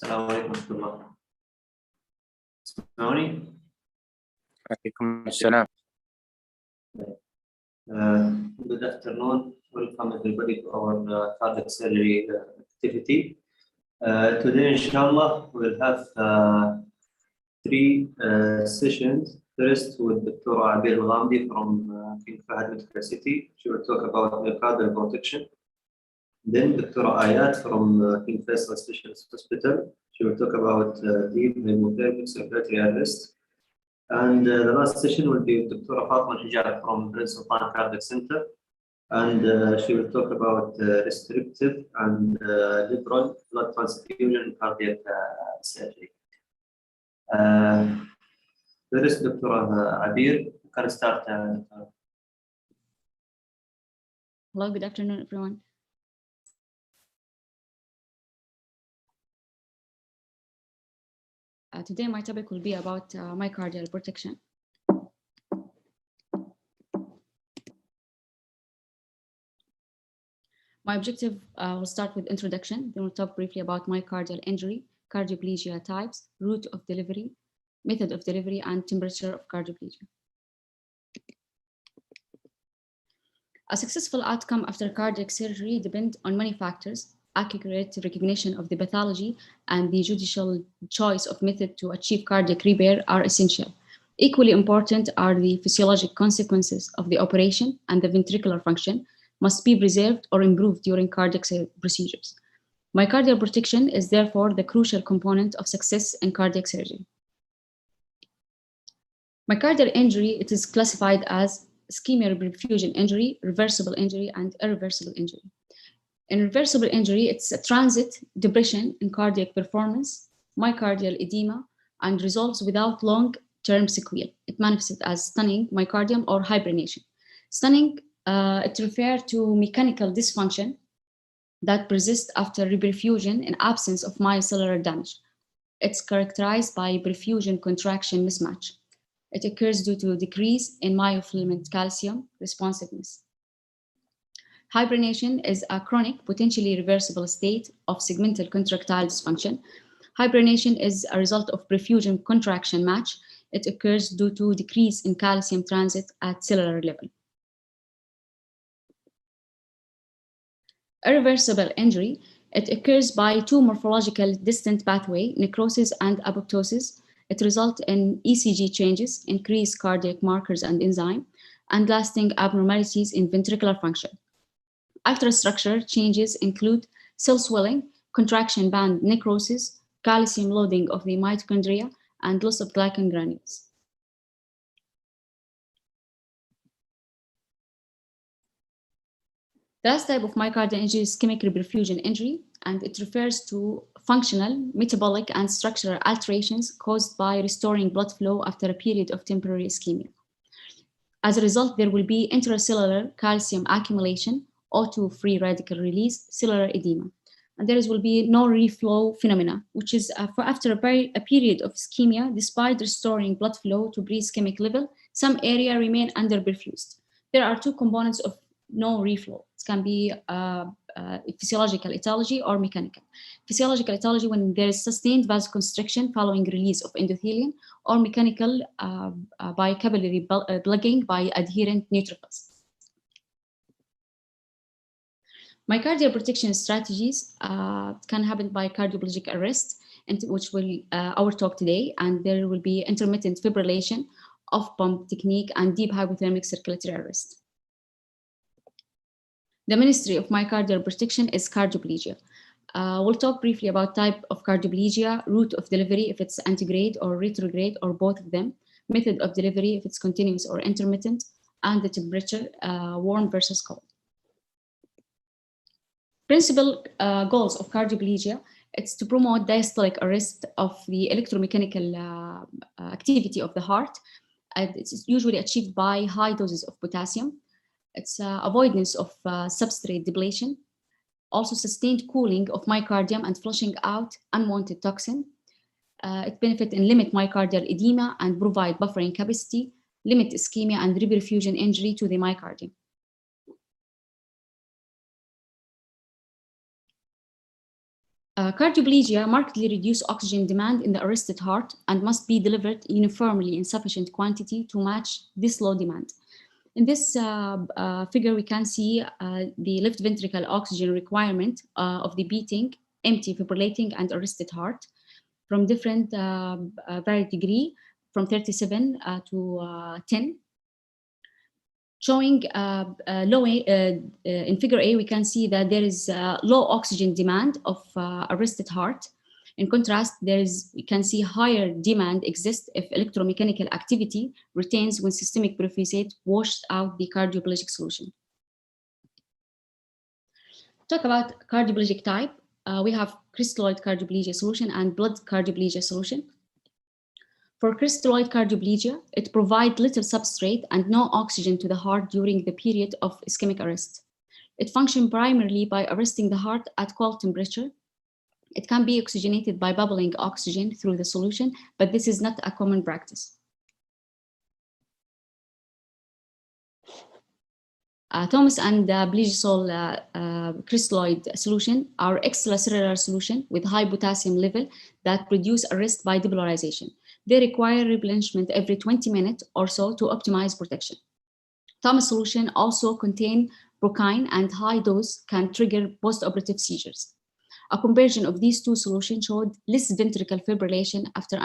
السلام عليكم ورحمة الله. تسمعوني؟ عليكم السلام. Good afternoon. Welcome everybody to our cardiac surgery activity. Today, inshallah, we'll have three sessions. First, with Dr. Abir Al-Ghamdi from King Fahd Medical City. She will talk about myocardial protection. Then Dr. Ayat from King Faisal Specialist Hospital. She will talk about deep hypothermic circulatory arrest. And the last session will be with Dr. Fatma Hijab from Prince Sultan Cardiac Center. And she will talk about restrictive and liberal blood transfusion cardiac surgery. There is Dr. Abir. You can start. Hello, good afternoon, everyone. Today, my topic will be about myocardial protection. My objective will start with introduction, then we'll talk briefly about myocardial injury, cardioplegia types, route of delivery, method of delivery, and temperature of cardioplegia. A successful outcome after cardiac surgery depends on many factors. Accurate recognition of the pathology and the judicial choice of method to achieve cardiac repair are essential. Equally important are the physiologic consequences of the operation, and the ventricular function must be preserved or improved during cardiac procedures. Myocardial protection is therefore the crucial component of success in cardiac surgery. Myocardial injury, it is classified as ischemia perfusion injury, reversible injury, and irreversible injury. In reversible injury, it's a transit depression in cardiac performance, myocardial edema, and resolves without long-term sequelae. It manifests as stunning myocardium or hibernation. Stunning, it refers to mechanical dysfunction that persists after reperfusion in absence of myocellular damage. It's characterized by perfusion contraction mismatch. It occurs due to decrease in myofilament calcium responsiveness. Hibernation is a chronic, potentially reversible state of segmental contractile dysfunction. Hibernation is a result of perfusion contraction match. It occurs due to decrease in calcium transit at cellular level. Irreversible injury, it occurs by two morphological distant pathway, necrosis and apoptosis. It results in ECG changes, increased cardiac markers and enzyme, and lasting abnormalities in ventricular function. Ultrastructure changes include cell swelling, contraction band necrosis, calcium loading of the mitochondria, and loss of glycan granules. The last type of myocardial injury is ischemic reperfusion injury, and it refers to functional, metabolic, and structural alterations caused by restoring blood flow after a period of temporary ischemia. As a result, there will be intracellular calcium accumulation, O2 free radical release, cellular edema. And there will be no reflow phenomena, which is after a period of ischemia, despite restoring blood flow to pre-ischemic level, some area remain underperfused. There are two components of no reflow. It can be physiological etiology or mechanical. Physiological etiology when there is sustained vasoconstriction following release of endothelium, or mechanical by capillary plugging by adherent neutrophils. Myocardial protection strategies can happen by cardioplegic arrest, which will our talk today, and there will be intermittent fibrillation, off-pump technique, and deep hypothermic circulatory arrest. The ministry of myocardial protection is cardioplegia. We'll talk briefly about type of cardioplegia, route of delivery, if it's antigrade or retrograde or both of them, method of delivery, if it's continuous or intermittent, and the temperature, warm versus cold. Principal goals of cardioplegia, it's to promote diastolic arrest of the electromechanical activity of the heart. It's usually achieved by high doses of potassium. It's avoidance of substrate depletion, also sustained cooling of myocardium and flushing out unwanted toxin. It benefits and limit myocardial edema and provide buffering capacity, limit ischemia and reperfusion injury to the myocardium. Cardioplegia markedly reduces oxygen demand in the arrested heart and must be delivered uniformly in sufficient quantity to match this low demand. In this figure, we can see the left ventricle oxygen requirement of the beating, empty, fibrillating, and arrested heart from different varied degree, from 37 to 10. Showing in figure A, we can see that there is low oxygen demand of arrested heart. In contrast, we can see higher demand exists if electromechanical activity retains when systemic perfusate washed out the cardioplegic solution. Talk about cardioplegic type. We have crystalloid cardioplegia solution and blood cardioplegia solution. For crystalloid cardioplegia, it provides little substrate and no oxygen to the heart during the period of ischemic arrest. It functions primarily by arresting the heart at cold temperature. It can be oxygenated by bubbling oxygen through the solution, but this is not a common practice. Thomas and Blegisol crystalloid solution are extracellular solution with high potassium level that produce arrest by depolarization. They require replenishment every 20 minutes or so to optimize protection. Thomas solution also contain brochine and high dose can trigger postoperative seizures. A comparison of these two solutions showed less ventricle fibrillation after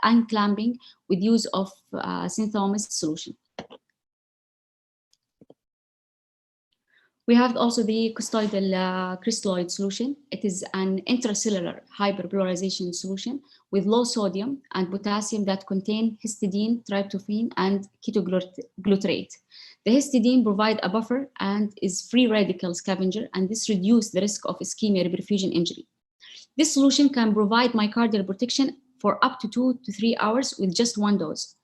unclamping with use of Thomas solution. We have also the custodial crystalloid solution. It is an intracellular hyperpolarization solution with low sodium and potassium that contain histidine, tryptophan, and ketoglutarate. The histidine provides a buffer and is free radical scavenger, and this reduces the risk of ischemia reperfusion injury. This solution can provide myocardial protection for up to 2 to 3 hours with just one dose.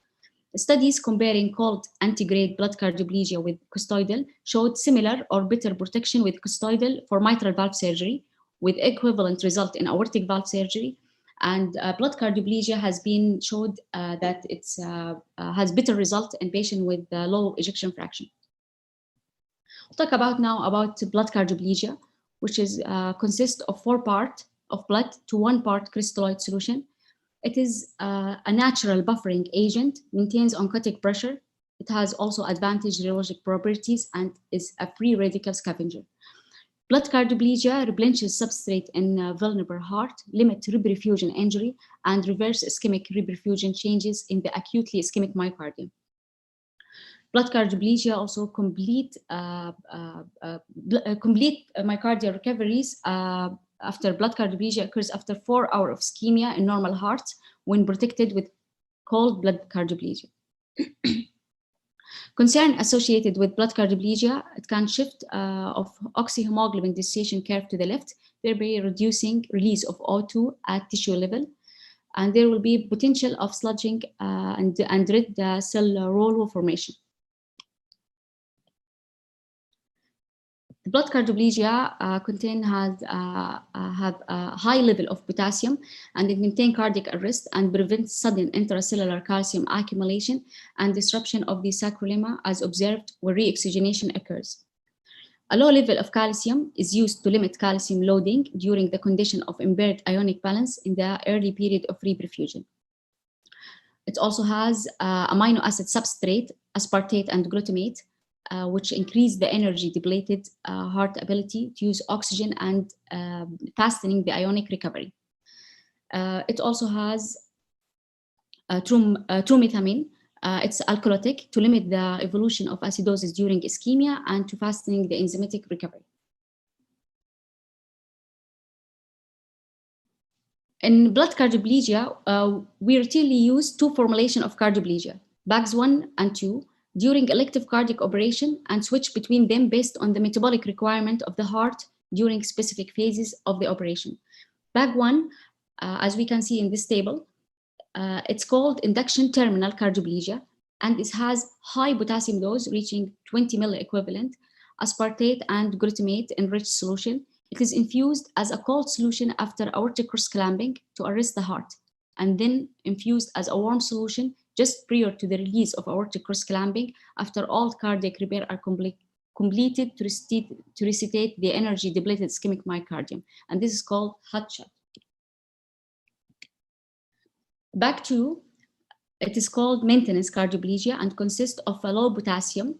Studies comparing cold antigrade blood cardioplegia with custodial showed similar or better protection with custodial for mitral valve surgery, with equivalent result in aortic valve surgery, and blood cardioplegia has been showed that it has better result in patients with low ejection fraction. We'll talk about now about blood cardioplegia, which is consists of 4 parts of blood to 1 part crystalloid solution. It is a natural buffering agent, maintains oncotic pressure. It has also advantage rheologic properties and is a free radical scavenger. Blood cardioplegia replenishes substrate in vulnerable heart, limit reperfusion injury, and reverse ischemic reperfusion changes in the acutely ischemic myocardium. Blood cardioplegia also complete myocardial recoveries after blood cardioplegia occurs after 4 hours of ischemia in normal hearts when protected with cold blood cardioplegia. Concern associated with blood cardioplegia, it can shift of oxyhemoglobin dissociation curve to the left, thereby reducing release of O2 at tissue level. And there will be potential of sludging and red cell roll formation. The blood cardioplegia have a high level of potassium, and it maintains cardiac arrest and prevents sudden intracellular calcium accumulation and disruption of the sacrolemma as observed where reoxygenation occurs. A low level of calcium is used to limit calcium loading during the condition of impaired ionic balance in the early period of reperfusion. It also has amino acid substrate, aspartate and glutamate, which increase the energy depleted heart ability to use oxygen and fastening the ionic recovery. It also has tromethamine. It's alkalotic to limit the evolution of acidosis during ischemia and to fastening the enzymatic recovery. In blood cardioplegia, we routinely use 2 formulations of cardioplegia, bags 1 and 2, during elective cardiac operation and switch between them based on the metabolic requirement of the heart during specific phases of the operation. Bag 1, as we can see in this table, it's called induction terminal cardioplegia, and it has high potassium dose reaching 20 milliequivalent, aspartate and glutamate enriched solution. It is infused as a cold solution after aortic cross clamping to arrest the heart, and then infused as a warm solution just prior to the release of aortic cross clamping after all cardiac repair are completed to resuscitate the energy depleted ischemic myocardium. And this is called hot shot. Back to, it is called maintenance cardioplegia and consists of a low potassium,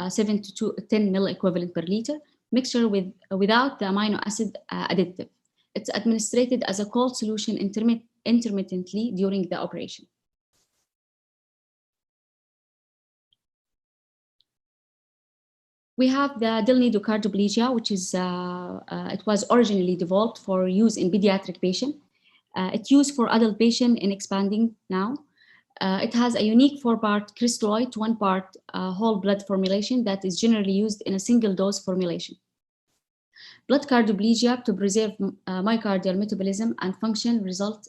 7 to 10 ml equivalent per liter, mixture without the amino acid additive. It's administered as a cold solution intermittently during the operation. We have the Delnido cardioplegia, which is, it was originally developed for use in pediatric patient. It's used for adult patient in expanding now. It has a unique 4-part crystalloid to 1-part whole blood formulation that is generally used in a single dose formulation. Blood cardioplegia to preserve myocardial metabolism and function result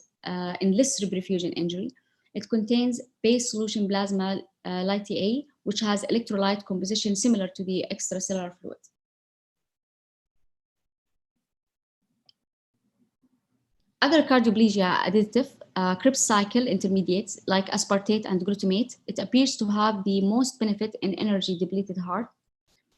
in less reperfusion injury. It contains base solution plasma lytate, which has electrolyte composition similar to the extracellular fluid. Other cardioplegia additive, Krebs cycle intermediates like aspartate and glutamate, it appears to have the most benefit in energy depleted heart.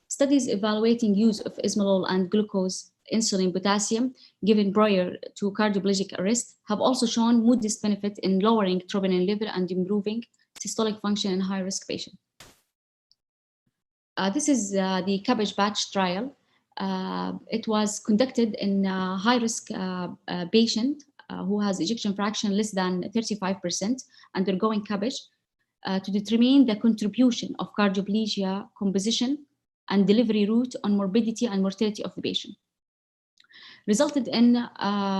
Studies evaluating use of ismalol and glucose insulin potassium given prior to cardioplegic arrest have also shown modest benefit in lowering troponin level and improving systolic function in high-risk patients. This is the Cabbage Patch trial. It was conducted in a high-risk patient who has ejection fraction less than 35% undergoing Cabbage to determine the contribution of cardioplegia composition and delivery route on morbidity and mortality of the patient. Resulted in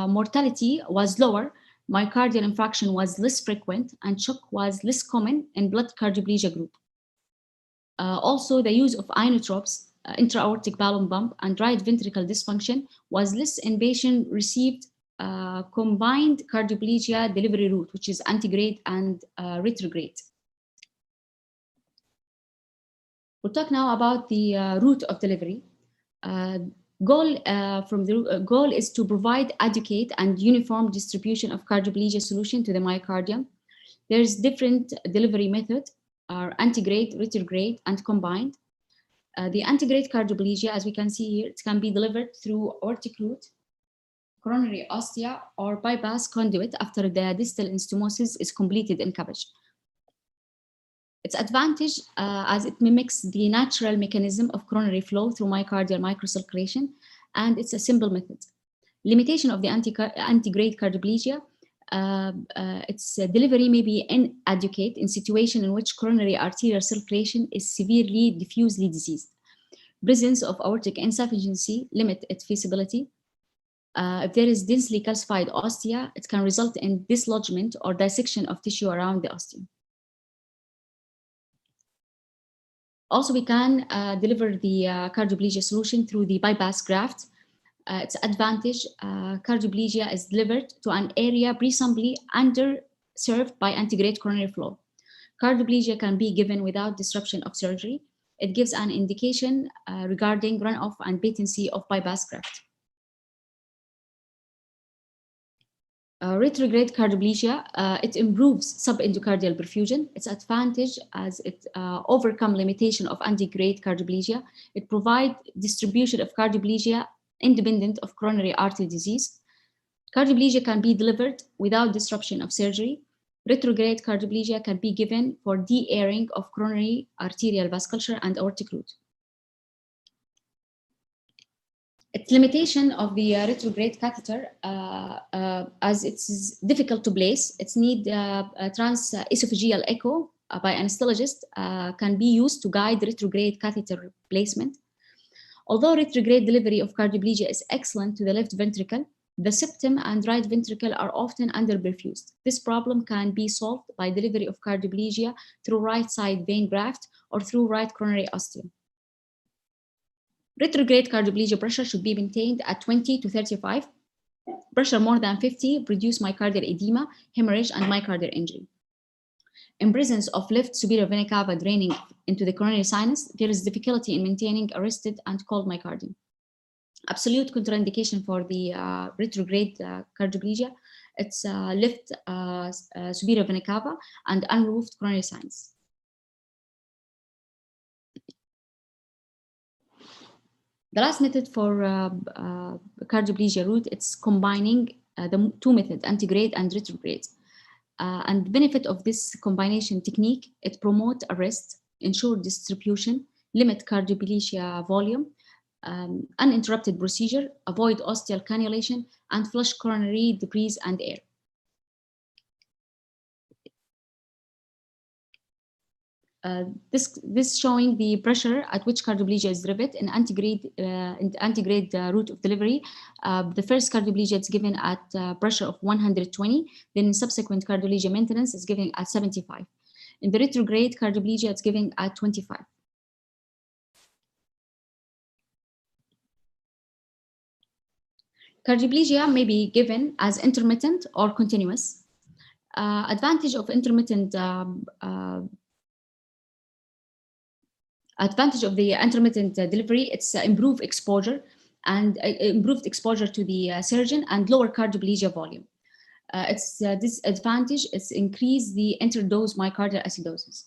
mortality was lower, myocardial infarction was less frequent, and shock was less common in blood cardioplegia group. Also, the use of inotropes, intra-aortic balloon pump, and right ventricle dysfunction was less in patients received combined cardioplegia delivery route, which is antigrade and retrograde. We'll talk now about the route of delivery. Goal is to provide adequate and uniform distribution of cardioplegia solution to the myocardium. There's different delivery methods, are antigrade, retrograde, and combined. The antigrade cardioplegia, as we can see here, it can be delivered through aortic root, coronary ostia, or bypass conduit after the distal anastomosis is completed in Cabbage. Its advantage as it mimics the natural mechanism of coronary flow through myocardial microcirculation, and it's a simple method. Limitation of the antigrade cardioplegia, its delivery may be inadequate in situation in which coronary arterial circulation is severely diffusely diseased. Presence of aortic insufficiency limit its feasibility. If there is densely calcified ostia, it can result in dislodgement or dissection of tissue around the ostium. Also, we can deliver the cardioplegia solution through the bypass graft. Its advantage, cardioplegia is delivered to an area presumably underserved by antigrade coronary flow. Cardioplegia can be given without disruption of surgery. It gives an indication regarding runoff and patency of bypass graft. Retrograde cardioplegia, it improves subendocardial perfusion. Its advantage as it overcomes limitation of antigrade cardioplegia. It provides distribution of cardioplegia independent of coronary artery disease. Cardioplegia can be delivered without disruption of surgery. Retrograde cardioplegia can be given for de-airing of coronary arterial vasculature and aortic root. Its limitation of the retrograde catheter, as it's difficult to place, it's need transesophageal echo by anesthesiologist can be used to guide retrograde catheter placement. Although retrograde delivery of cardioplegia is excellent to the left ventricle, the septum and right ventricle are often underperfused. This problem can be solved by delivery of cardioplegia through right side vein graft or through right coronary ostium. Retrograde cardioplegia pressure should be maintained at 20 to 35. Pressure more than 50 produce myocardial edema, hemorrhage, and myocardial injury. In presence of left superior vena cava draining into the coronary sinus, there is difficulty in maintaining arrested and cold myocardium. Absolute contraindication for the retrograde cardioplegia, it's left superior vena cava and unroofed coronary sinus. The last method for cardioplegia route, it's combining the two methods, antigrade and retrograde. And the benefit of this combination technique, it promotes arrest, ensure distribution, limit cardioplegia volume, uninterrupted procedure, avoid ostial cannulation, and flush coronary debris and air. This showing the pressure at which cardioplegia is delivered in antigrade route of delivery. The first cardioplegia is given at pressure of 120, then in subsequent cardioplegia maintenance is given at 75. In the retrograde cardioplegia, it's given at 25. Cardioplegia may be given as intermittent or continuous. Advantage of intermittent advantage of the intermittent delivery, it's improved exposure to the surgeon and lower cardioplegia volume. Its disadvantage is increase the interdose myocardial acidosis.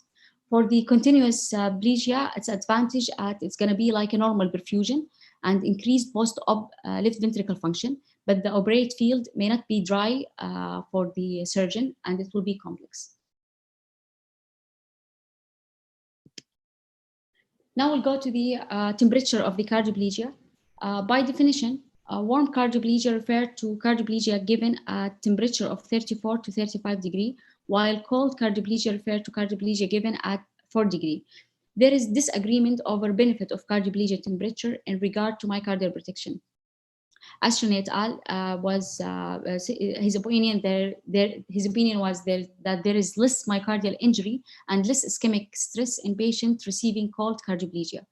For the continuous plegia, its advantage it's going to be like a normal perfusion and increased post-op left ventricle function, but the operate field may not be dry for the surgeon and it will be complex. Now we'll go to the temperature of the cardioplegia. By definition, warm cardioplegia refers to cardioplegia given at temperature of 34 to 35 degrees, while cold cardioplegia refers to cardioplegia given at 4 degrees. There is disagreement over benefit of cardioplegia temperature in regard to myocardial protection. Ashton et al. His opinion was that there is less myocardial injury and less ischemic stress in patients receiving cold cardioplegia.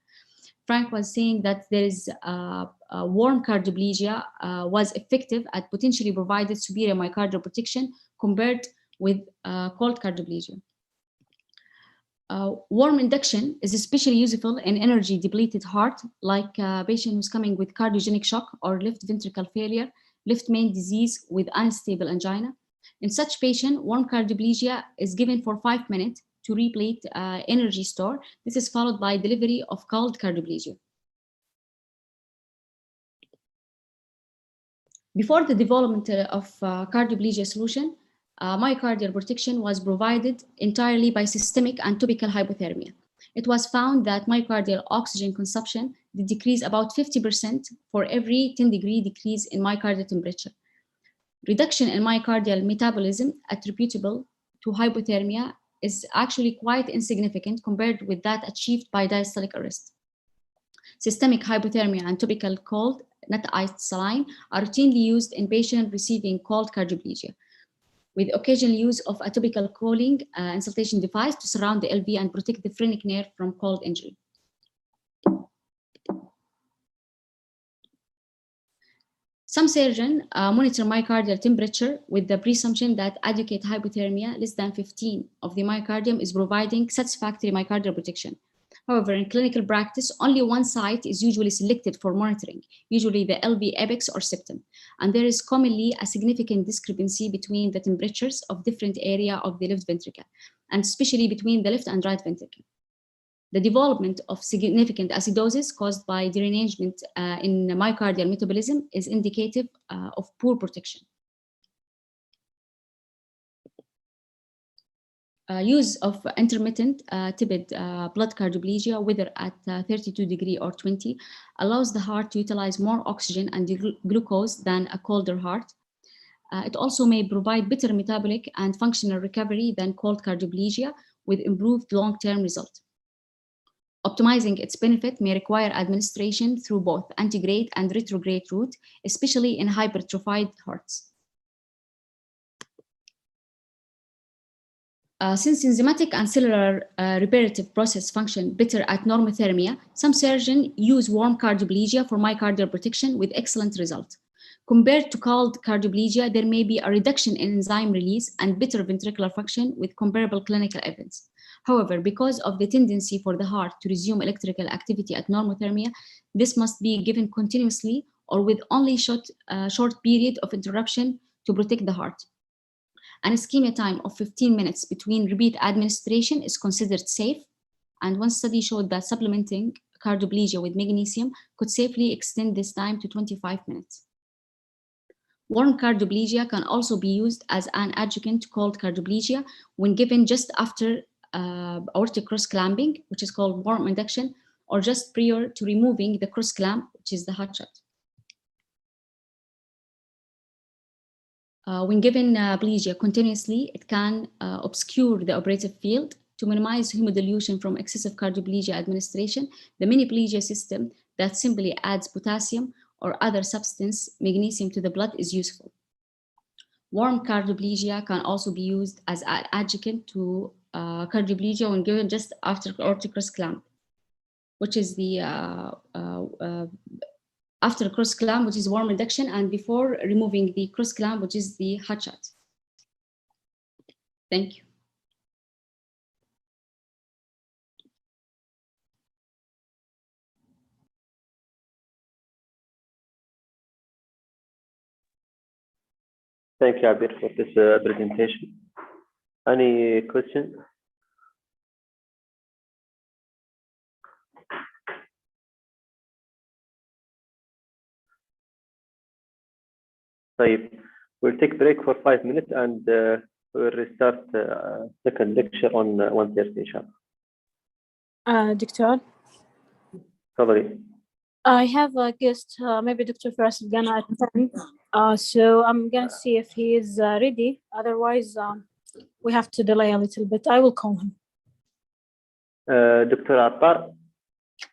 Frank was saying that there is warm cardioplegia was effective at potentially provided superior myocardial protection compared with cold cardioplegia. Warm induction is especially useful in energy depleted heart, like a patient who's coming with cardiogenic shock or left ventricle failure, left main disease with unstable angina. In such patient, warm cardioplegia is given for 5 minutes to replete energy store. This is followed by delivery of cold cardioplegia. Before the development of cardioplegia solution, myocardial protection was provided entirely by systemic and topical hypothermia. It was found that myocardial oxygen consumption did decrease about 50% for every 10-degree decrease in myocardial temperature. Reduction in myocardial metabolism attributable to hypothermia is actually quite insignificant compared with that achieved by diastolic arrest. Systemic hypothermia and topical cold, not iced saline, are routinely used in patients receiving cold cardioplegia, with occasional use of a topical cooling insulation device to surround the LV and protect the phrenic nerve from cold injury. Some surgeons monitor myocardial temperature with the presumption that adequate hypothermia less than 15 of the myocardium is providing satisfactory myocardial protection. However, in clinical practice, only one site is usually selected for monitoring, usually the LV apex or septum, and there is commonly a significant discrepancy between the temperatures of different areas of the left ventricle, and especially between the left and right ventricle. The development of significant acidosis caused by derangement in myocardial metabolism is indicative of poor protection. Use of intermittent tepid blood cardioplegia, whether at 32 degrees or 20, allows the heart to utilize more oxygen and glucose than a colder heart. It also may provide better metabolic and functional recovery than cold cardioplegia with improved long-term result. Optimizing its benefit may require administration through both antigrade and retrograde route, especially in hypertrophied hearts. Since enzymatic and cellular reparative process function better at normothermia, some surgeons use warm cardioplegia for myocardial protection with excellent result. Compared to cold cardioplegia, there may be a reduction in enzyme release and better ventricular function with comparable clinical evidence. However, because of the tendency for the heart to resume electrical activity at normothermia, this must be given continuously or with only short period of interruption to protect the heart. An ischemia time of 15 minutes between repeat administration is considered safe, and one study showed that supplementing cardioplegia with magnesium could safely extend this time to 25 minutes. Warm cardioplegia can also be used as an adjuvant to cold cardioplegia when given just after aortic cross-clamping, which is called warm induction, or just prior to removing the cross-clamp, which is the hot shot. When given plegia continuously, it can obscure the operative field. To minimize hemodilution from excessive cardioplegia administration, the mini-plegia system that simply adds potassium or other substance, magnesium, to the blood is useful. Warm cardioplegia can also be used as an adjuvant to cardioplegia when given just after aortic cross-clamp, which is the after cross-clamp, which is warm reduction, and before removing the cross-clamp, which is the hot shot. Thank you. Thank you, Abir, for this presentation. Any question? We'll take a break for 5 minutes and we'll restart second lecture on 1:30 inshallah. Doctor, Sorry. I have a guest, maybe Dr. Faras is gonna attend. So I'm gonna see if he is ready. Otherwise, we have to delay a little bit. I will call him. Dr. Attar?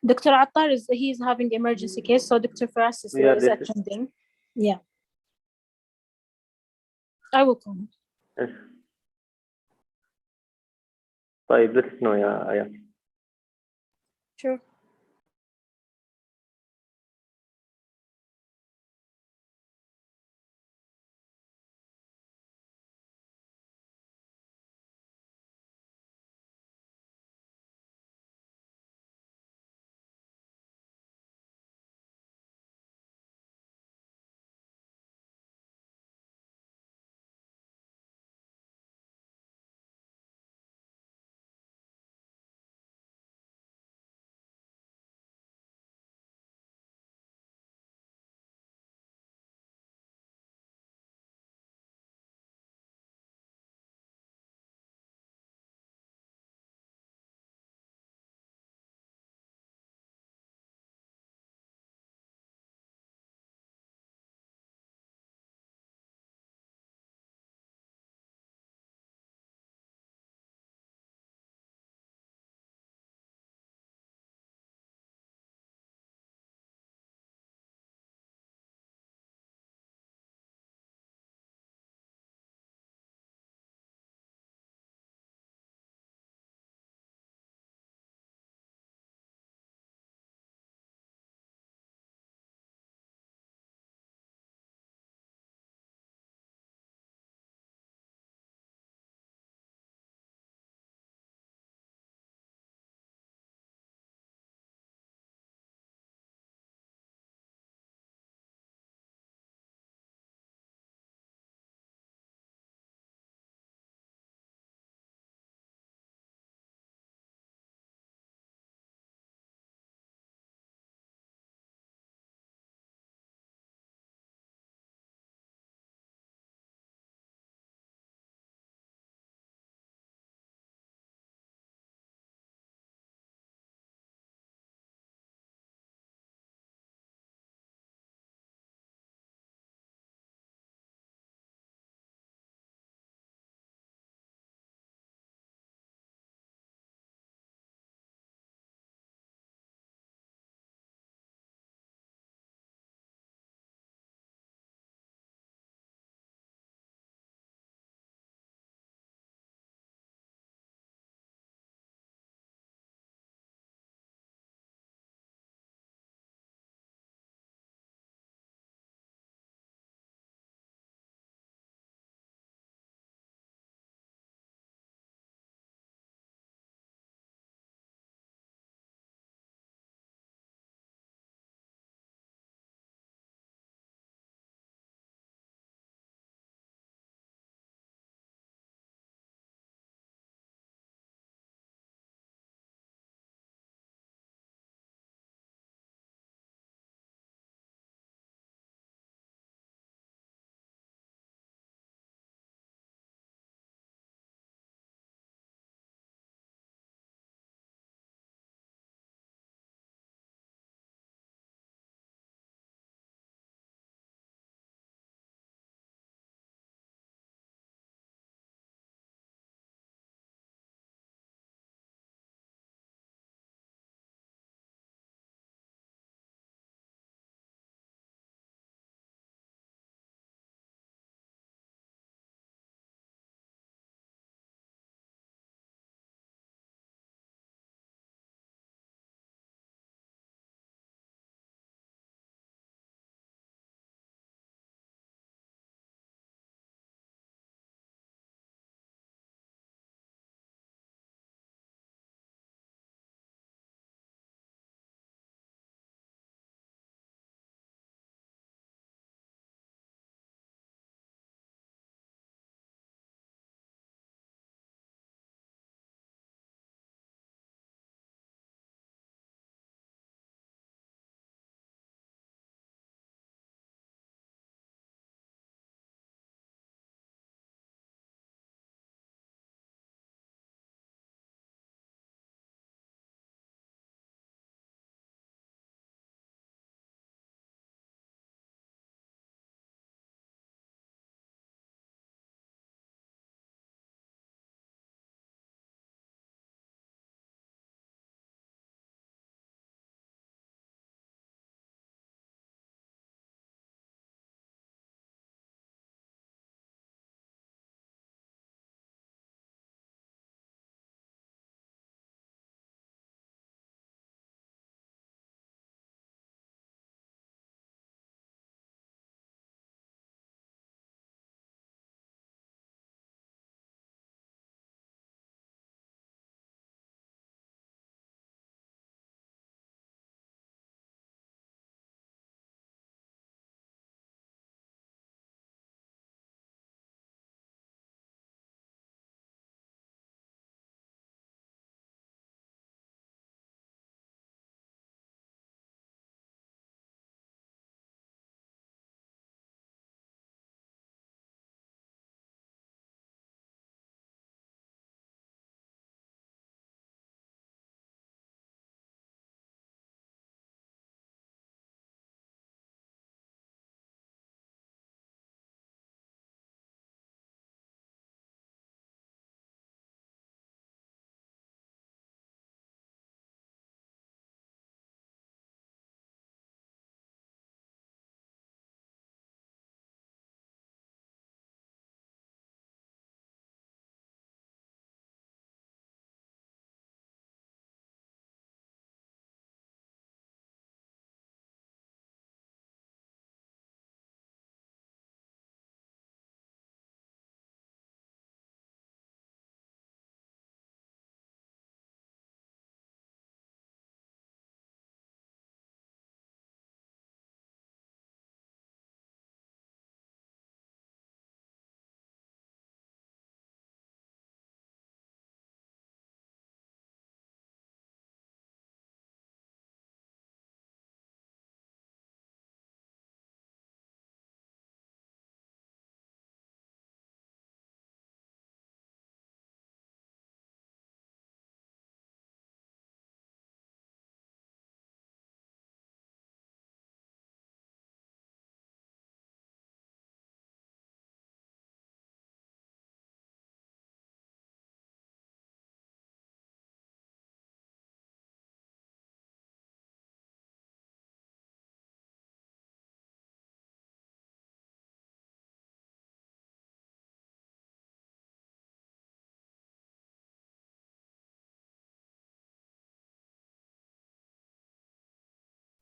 Dr. Attar he's having emergency case, so Dr. Faras is attending. Yeah. I will call him. Yes. طيب, let us know, yeah. Sure.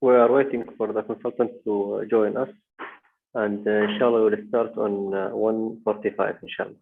We are waiting for the consultant to join us, and inshallah we'll start on 1:45 inshallah.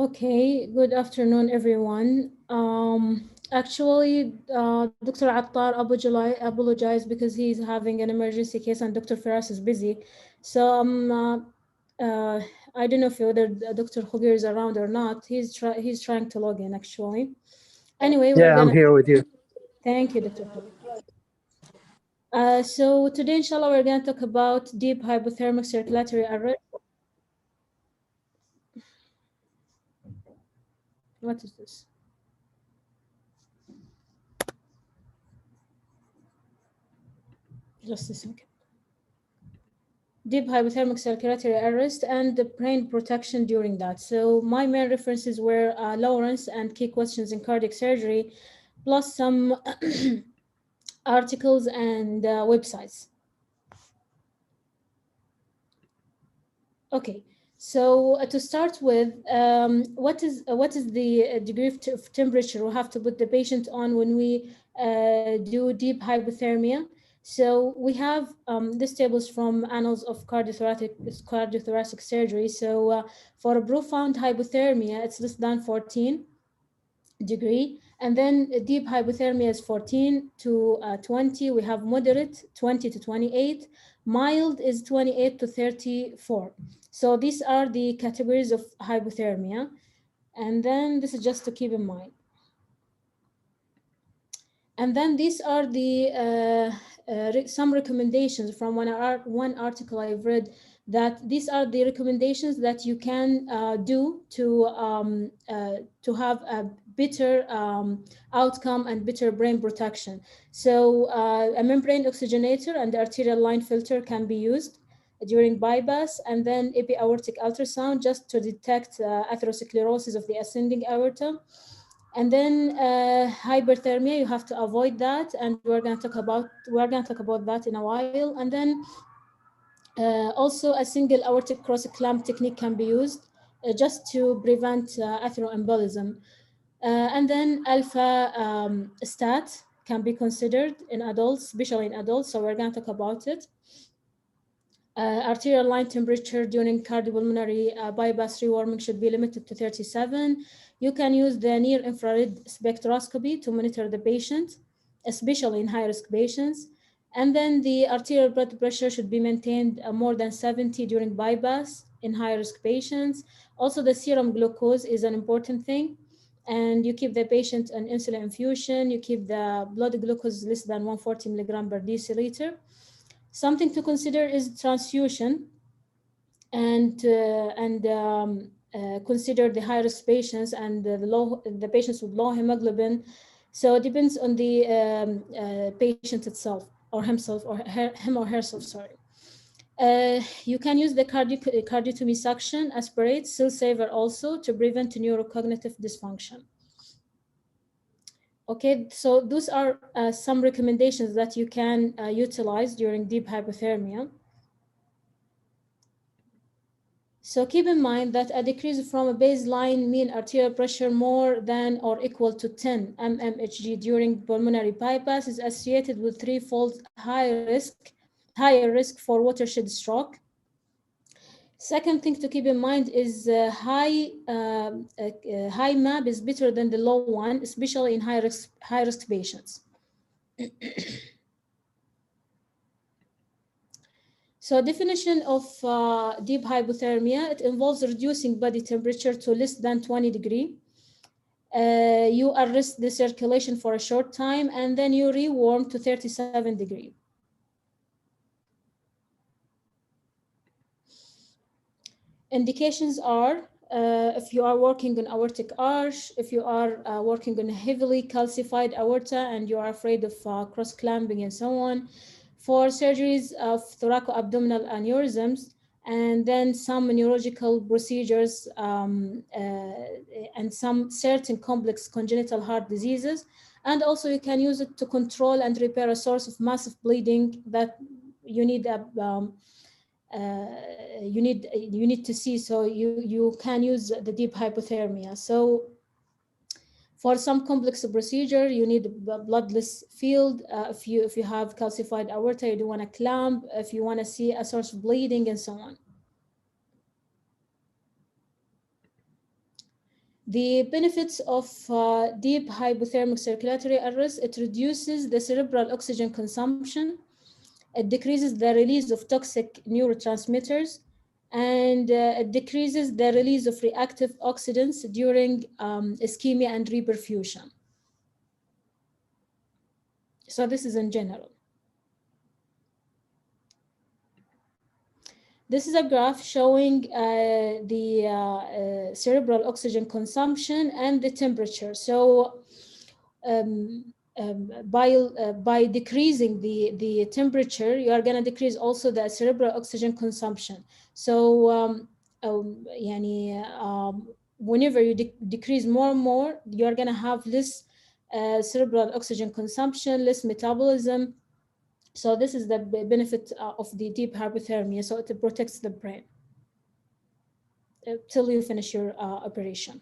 Okay, good afternoon, everyone. Actually, Dr. Attar apologized because he's having an emergency case and Dr. Firas is busy. So I don't know if whether Dr. Khogir is around or not. He's trying to log in, actually. Anyway, Yeah, I'm here with you. Thank you, Dr. Khogir. So today, inshallah, we're going to talk about deep hypothermic circulatory arrest. What is this? Just a second. Deep hypothermic circulatory arrest and the brain protection during that. So my main references were Lawrence and Key Questions in Cardiac Surgery, plus some articles and websites. Okay, so to start with, what is the degree of temperature we have to put the patient on when we do deep hypothermia? So we have this tables from Annals of Cardiothoracic Surgery. So for a profound hypothermia, it's less than 14 degree, and then deep hypothermia is 14 to 20. We have moderate 20 to 28. Mild is 28 to 34. So these are the categories of hypothermia, and then this is just to keep in mind. And then these are the some recommendations from one article I've read, that these are the recommendations that you can do to have a better outcome and better brain protection. So a membrane oxygenator and the arterial line filter can be used during bypass, and then epi-aortic ultrasound just to detect atherosclerosis of the ascending aorta. And then hyperthermia, you have to avoid that, and we're going to talk about that in a while. And then also a single aortic cross clamp technique can be used just to prevent atheroembolism. And then alpha stat can be considered in adults, especially in adults. So we're going to talk about it. Arterial line temperature during cardiopulmonary bypass rewarming should be limited to 37. You can use the near infrared spectroscopy to monitor the patient, especially in high-risk patients. And then the arterial blood pressure should be maintained more than 70 during bypass in high-risk patients. Also, the serum glucose is an important thing. And you keep the patient on insulin infusion. You keep the blood glucose less than 140 milligram per deciliter. Something to consider is transfusion, and consider the high-risk patients and the patients with low hemoglobin. So it depends on the patient itself, or himself, or him or herself. Sorry. You can use the cardiotomy suction, aspirate, cell saver also to prevent neurocognitive dysfunction. Okay, so those are some recommendations that you can utilize during deep hypothermia. So keep in mind that a decrease from a baseline mean arterial pressure more than or equal to 10 mmHg during pulmonary bypass is associated with threefold higher risk for watershed stroke. Second thing to keep in mind is high MAB is better than the low one, especially in high risk patients. So definition of deep hypothermia, it involves reducing body temperature to less than 20 degrees. You arrest the circulation for a short time, and then you rewarm to 37 degrees. Indications are if you are working on aortic arch, if you are working on a heavily calcified aorta and you are afraid of cross-clamping and so on, for surgeries of thoracoabdominal aneurysms, and then some neurological procedures and some certain complex congenital heart diseases. And also you can use it to control and repair a source of massive bleeding that you need you need to see, so you can use the deep hypothermia. So for some complex procedure, you need a bloodless field. If you have calcified aorta, you do want to clamp. If you want to see a source of bleeding and so on. The benefits of deep hypothermic circulatory arrest: it reduces the cerebral oxygen consumption, it decreases the release of toxic neurotransmitters, and it decreases the release of reactive oxidants during ischemia and reperfusion. So this is in general. This is a graph showing the cerebral oxygen consumption and the temperature. So by decreasing the temperature, you are going to decrease also the cerebral oxygen consumption. So whenever you decrease more and more, you are going to have less cerebral oxygen consumption, less metabolism. So this is the benefit of the deep hypothermia. So it protects the brain till you finish your operation.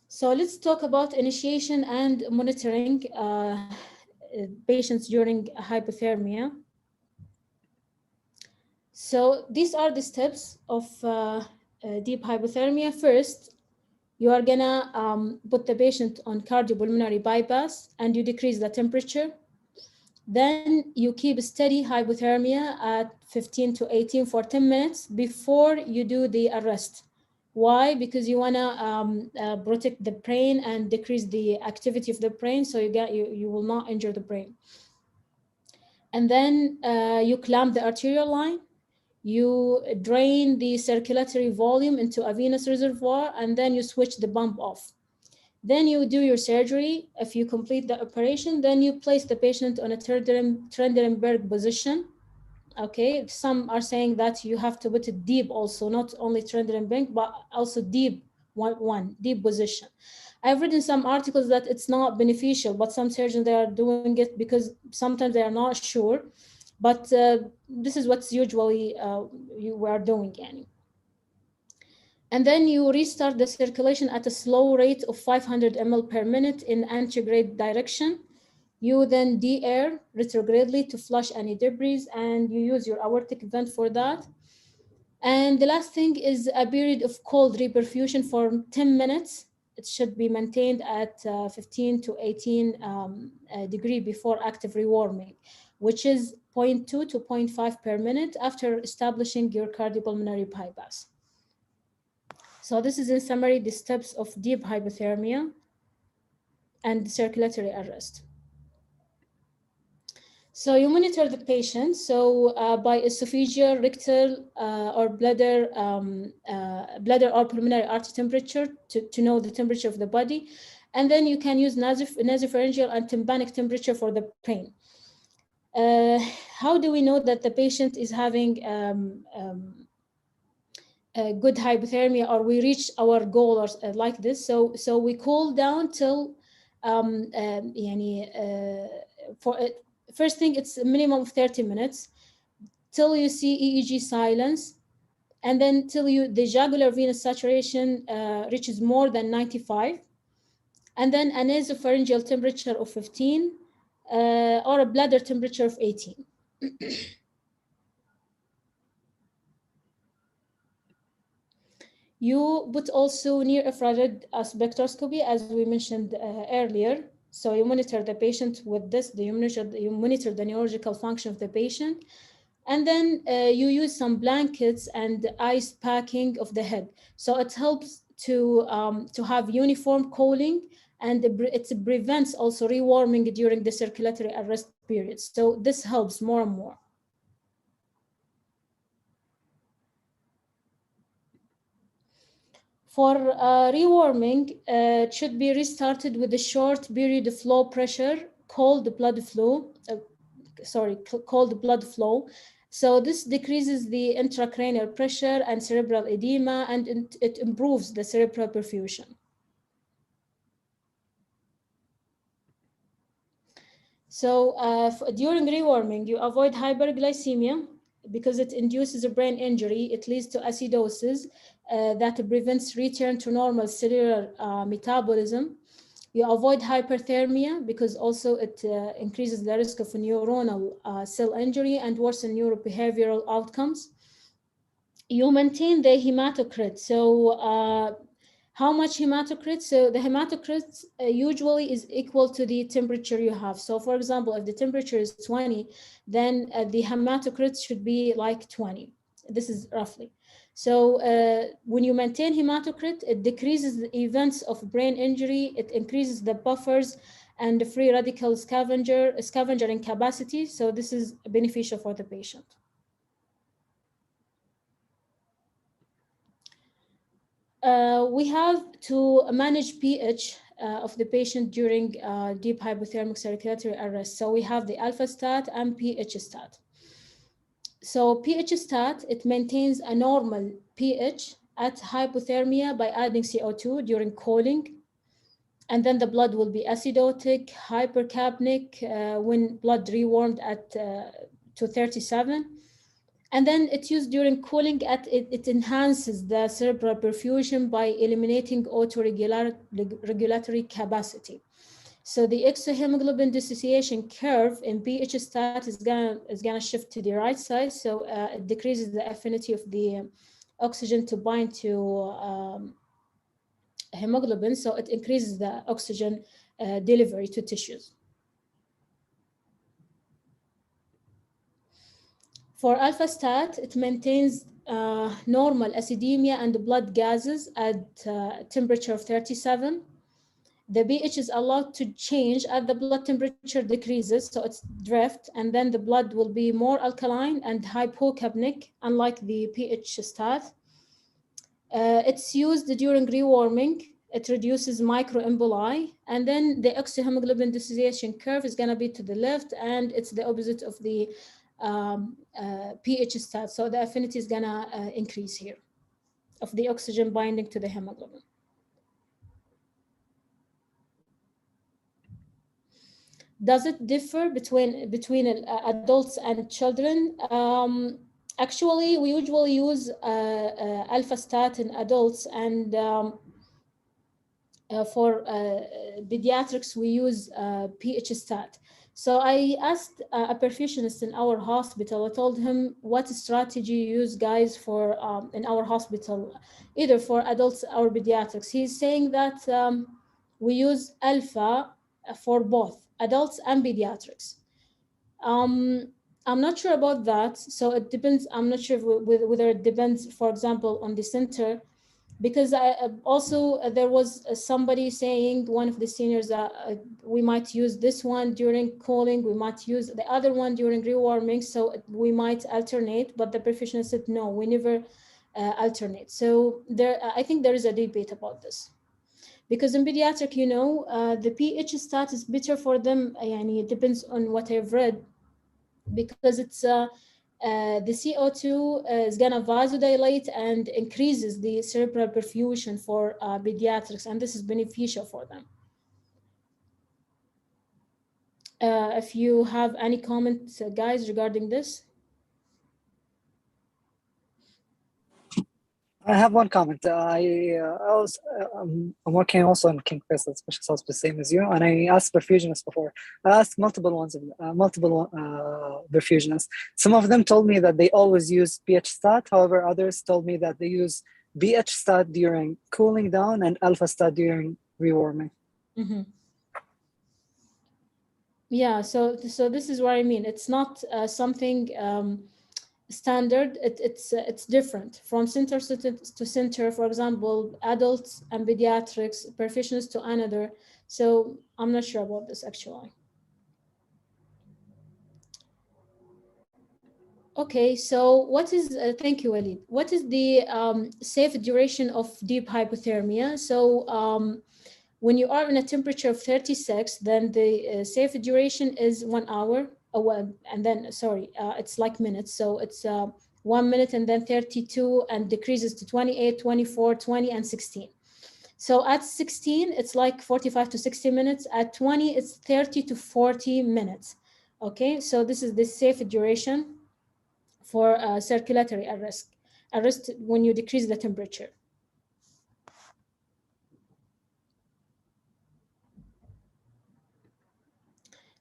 So let's talk about initiation and monitoring patients during hypothermia. So these are the steps of deep hypothermia. First, you are gonna put the patient on cardiopulmonary bypass and you decrease the temperature. Then you keep steady hypothermia at 15 to 18 for 10 minutes before you do the arrest. Why? Because you wanna protect the brain and decrease the activity of the brain, so you will not injure the brain. And then you clamp the arterial line. You drain the circulatory volume into a venous reservoir, and then you switch the pump off. Then you do your surgery. If you complete the operation, then you place the patient on a Trendelenburg position. Okay, some are saying that you have to put it deep also, not only Trendelenburg, but also deep deep position. I've read in some articles that it's not beneficial, but some surgeons, they are doing it because sometimes they are not sure. But this is what's usually we are doing, yani. And then you restart the circulation at a slow rate of 500 ml per minute in antigrade direction. You then de-air retrogradely to flush any debris, and you use your aortic vent for that. And the last thing is a period of cold reperfusion for 10 minutes. It should be maintained at 15 to 18 degree before active rewarming, which is 0.2 to 0.5 per minute after establishing your cardiopulmonary bypass. So this is in summary the steps of deep hypothermia and circulatory arrest. So you monitor the patient. So by esophageal, rectal, or bladder or pulmonary artery temperature to know the temperature of the body. And then you can use nasopharyngeal and tympanic temperature for the pain. How do we know that the patient is having a good hypothermia, or we reach our goal, or like this? So we cool down till first thing, it's a minimum of 30 minutes till you see EEG silence, and then till the jugular venous saturation reaches more than 95, and then a nasopharyngeal temperature of 15 or a bladder temperature of 18. You put also near-infrared spectroscopy, as we mentioned earlier. So you monitor the patient with this, you monitor the neurological function of the patient. And then you use some blankets and ice packing of the head. So it helps to have uniform cooling, and it prevents also rewarming during the circulatory arrest period. So this helps more and more. For rewarming, it should be restarted with a short period of low pressure, cold blood flow. So this decreases the intracranial pressure and cerebral edema, and it improves the cerebral perfusion. So during rewarming, you avoid hyperglycemia because it induces a brain injury. It leads to acidosis that prevents return to normal cellular metabolism. You avoid hyperthermia because also it increases the risk of neuronal cell injury and worsen neurobehavioral outcomes. you maintain the hematocrit. So how much hematocrit? So the hematocrit usually is equal to the temperature you have. So for example, if the temperature is 20, then the hematocrit should be like 20. This is roughly. So when you maintain hematocrit, it decreases the events of brain injury, it increases the buffers and the free radical scavengering capacity. So this is beneficial for the patient. We have to manage pH of the patient during deep hypothermic circulatory arrest. So we have the Alphastat and pH stat. So pH stat, it maintains a normal pH at hypothermia by adding CO2 during cooling. And then the blood will be acidotic, hypercapnic when blood rewarmed at to 37. And then it's used during cooling. It enhances the cerebral perfusion by eliminating autoregulatory capacity. So the exohemoglobin dissociation curve in pH stat is gonna shift to the right side. So it decreases the affinity of the oxygen to bind to hemoglobin. So it increases the oxygen delivery to tissues. For Alphastat, it maintains normal acidemia and blood gases at temperature of 37. The pH is allowed to change as the blood temperature decreases, so it's drift, and then the blood will be more alkaline and hypocapnic, unlike the pH stat. It's used during rewarming. It reduces microemboli, and then the exohemoglobin dissociation curve is going to be to the left, and it's the opposite of the pH stat. So the affinity is going to increase here of the oxygen binding to the hemoglobin. Does it differ between adults and children? Actually, we usually use Alphastat in adults, and for pediatrics, we use pH stat. So I asked a perfusionist in our hospital. I told him, what strategy you use, guys, for in our hospital, either for adults or pediatrics. He's saying that we use alpha for both adults and pediatrics. I'm not sure about that. So it depends. I'm not sure whether it depends, for example, on the center, because there was somebody saying, one of the seniors, we might use this one during cooling, we might use the other one during rewarming, so we might alternate, but the perfusionist said, no, we never alternate. So I think there is a debate about this. Because in pediatric, you know, the pH stat is better for them, and it depends on what I've read, because it's the CO2 is gonna vasodilate and increases the cerebral perfusion for pediatrics, and this is beneficial for them. If you have any comments, guys, regarding this. I have one comment. I'm working also in King Faisal Specialist Hospital, same as you, and I asked perfusionists before. I asked multiple perfusionists. Some of them told me that they always use pH stat. However, others told me that they use pH stat during cooling down and Alphastat during rewarming. Mm-hmm. Yeah, so this is what I mean. It's not something standard. It's different from center to center. For example, adults and pediatrics, perfusionists to another. So I'm not sure about this actually. Okay, so what is thank you, Walid. What is the safe duration of deep hypothermia? So when you are in a temperature of 36, then the safe duration is 1 hour. And then, sorry, it's like minutes. So it's 1 minute and then 32 and decreases to 28, 24, 20, and 16. So at 16, it's like 45 to 60 minutes. At 20, it's 30 to 40 minutes. Okay, so this is the safe duration for circulatory arrest when you decrease the temperature.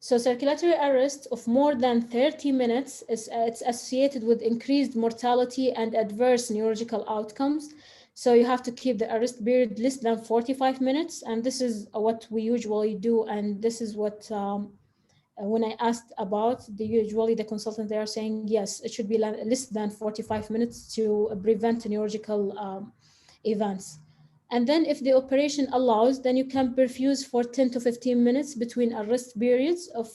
So circulatory arrest of more than 30 minutes is it's associated with increased mortality and adverse neurological outcomes. So you have to keep the arrest period less than 45 minutes. And this is what we usually do. And this is what, when I asked about, usually the consultant, they are saying, yes, it should be less than 45 minutes to prevent neurological events. And then if the operation allows, then you can perfuse for 10 to 15 minutes between arrest periods of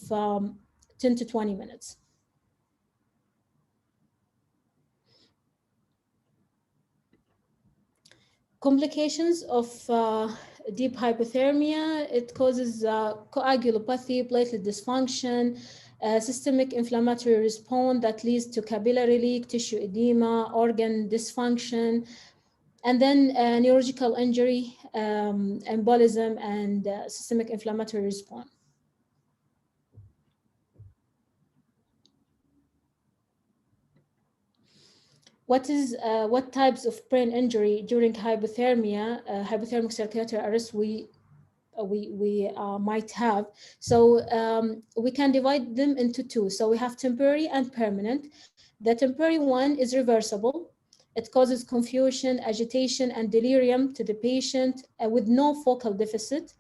10 to 20 minutes. Complications of deep hypothermia, it causes coagulopathy, platelet dysfunction, systemic inflammatory response that leads to capillary leak, tissue edema, organ dysfunction, and then neurological injury, embolism, and systemic inflammatory response. What types of brain injury during hypothermia, hypothermic circulatory arrest we might have? So we can divide them into two. So we have temporary and permanent. The temporary one is reversible. It causes confusion, agitation, and delirium to the patient with no focal deficit.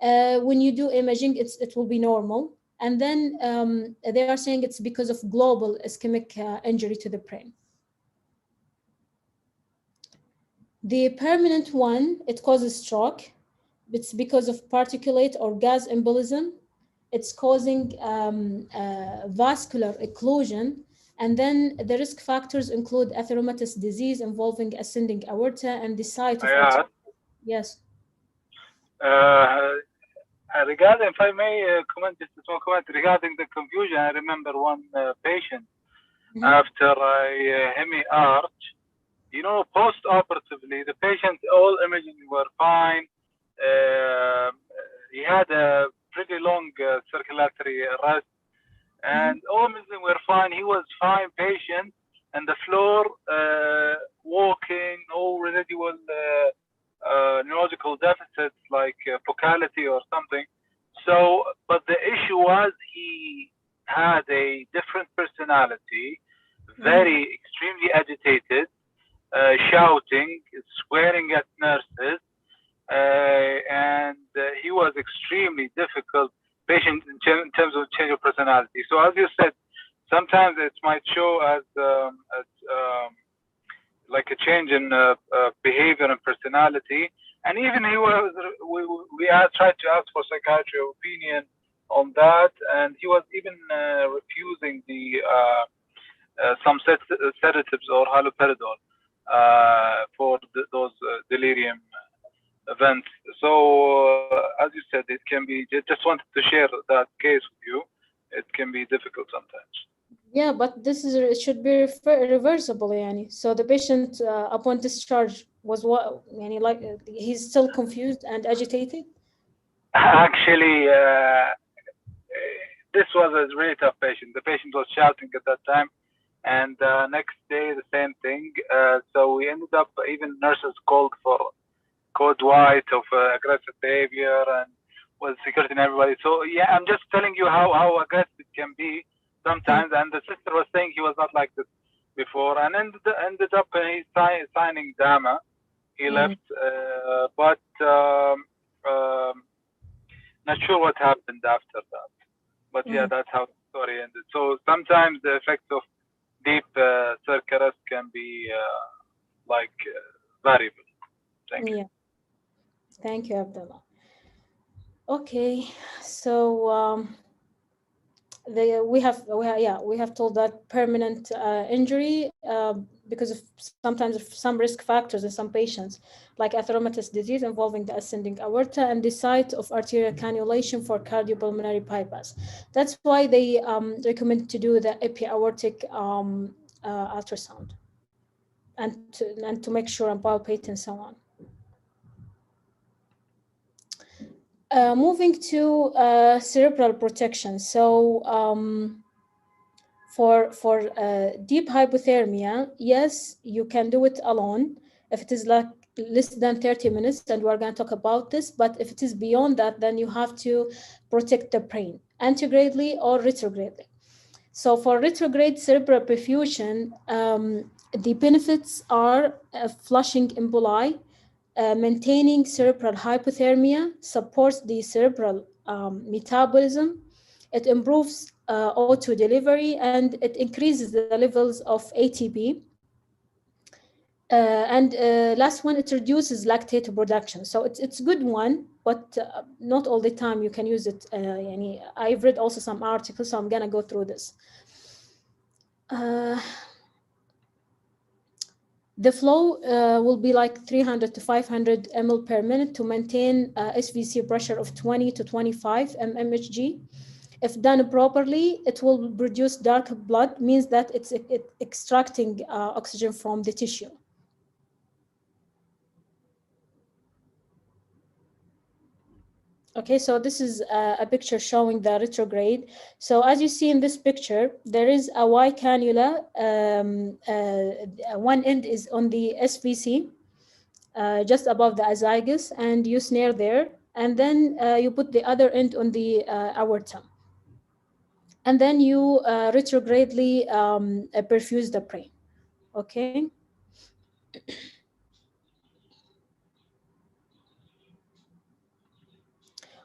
When you do imaging, it will be normal. And then they are saying it's because of global ischemic injury to the brain. The permanent one, it causes stroke. It's because of particulate or gas embolism. It's causing vascular occlusion. And then the risk factors include atheromatous disease involving ascending aorta and the site of... Yes. Regarding, if I may comment, just a small comment regarding the confusion, I remember one patient after a hemi-arch, you know, post-operatively, the patient, all imaging were fine. He had a pretty long circulatory arrest, and all imaging were fine. He was fine patient, and the floor, walking, no residual neurological deficits like focality or something. So, but the issue was he had a different personality, very extremely agitated, shouting, swearing at nurses, and he was extremely difficult patient in terms of change of personality. So as you said, sometimes it might show as like a change in behavior and personality. And even he was, we tried to ask for psychiatry opinion on that, and he was even refusing the some sedatives or haloperidol for those delirium events. So as you said, it can be, just wanted to share that case with you. It can be difficult sometimes. Yeah, but this is, it should be reversible, yani. So the patient upon discharge was what, yani, like he's still confused and agitated? Actually, this was a really tough patient. The patient was shouting at that time, and next day the same thing. So we ended up, even nurses called for code white of aggressive behavior and was security and everybody. So yeah, I'm just telling you how aggressive it can be sometimes. And the sister was saying he was not like this before, and ended up he's signing DAMA. He left, but not sure what happened after that. But yeah, that's how the story ended. So sometimes the effects of deep circ arrest can be variable. Thank you. Yeah. Thank you, Abdullah. Okay, so we have told that permanent injury because of sometimes of some risk factors in some patients, like atheromatous disease involving the ascending aorta and the site of arterial cannulation for cardiopulmonary bypass. That's why they recommend to do the epi-aortic ultrasound and to make sure and palpate and so on. Moving to cerebral protection. So for deep hypothermia, yes, you can do it alone if it is like less than 30 minutes, and we're going to talk about this. But if it is beyond that, then you have to protect the brain, antegradely or retrogradely. So for retrograde cerebral perfusion, the benefits are flushing emboli, maintaining cerebral hypothermia, supports the cerebral metabolism, it improves auto delivery, and it increases the levels of ATP. And last one, it reduces lactate production. So it's a good one, but not all the time you can use it. I've read also some articles, so I'm gonna go through this. The flow will be like 300 to 500 ml per minute to maintain SVC pressure of 20 to 25 mmHg. If done properly, it will produce dark blood, means that it's extracting oxygen from the tissue. Okay, so this is a picture showing the retrograde. So as you see in this picture, there is a Y cannula. One end is on the SVC, just above the azygos, and you snare there. And then you put the other end on the aorta. And then you retrogradely perfuse the brain, okay?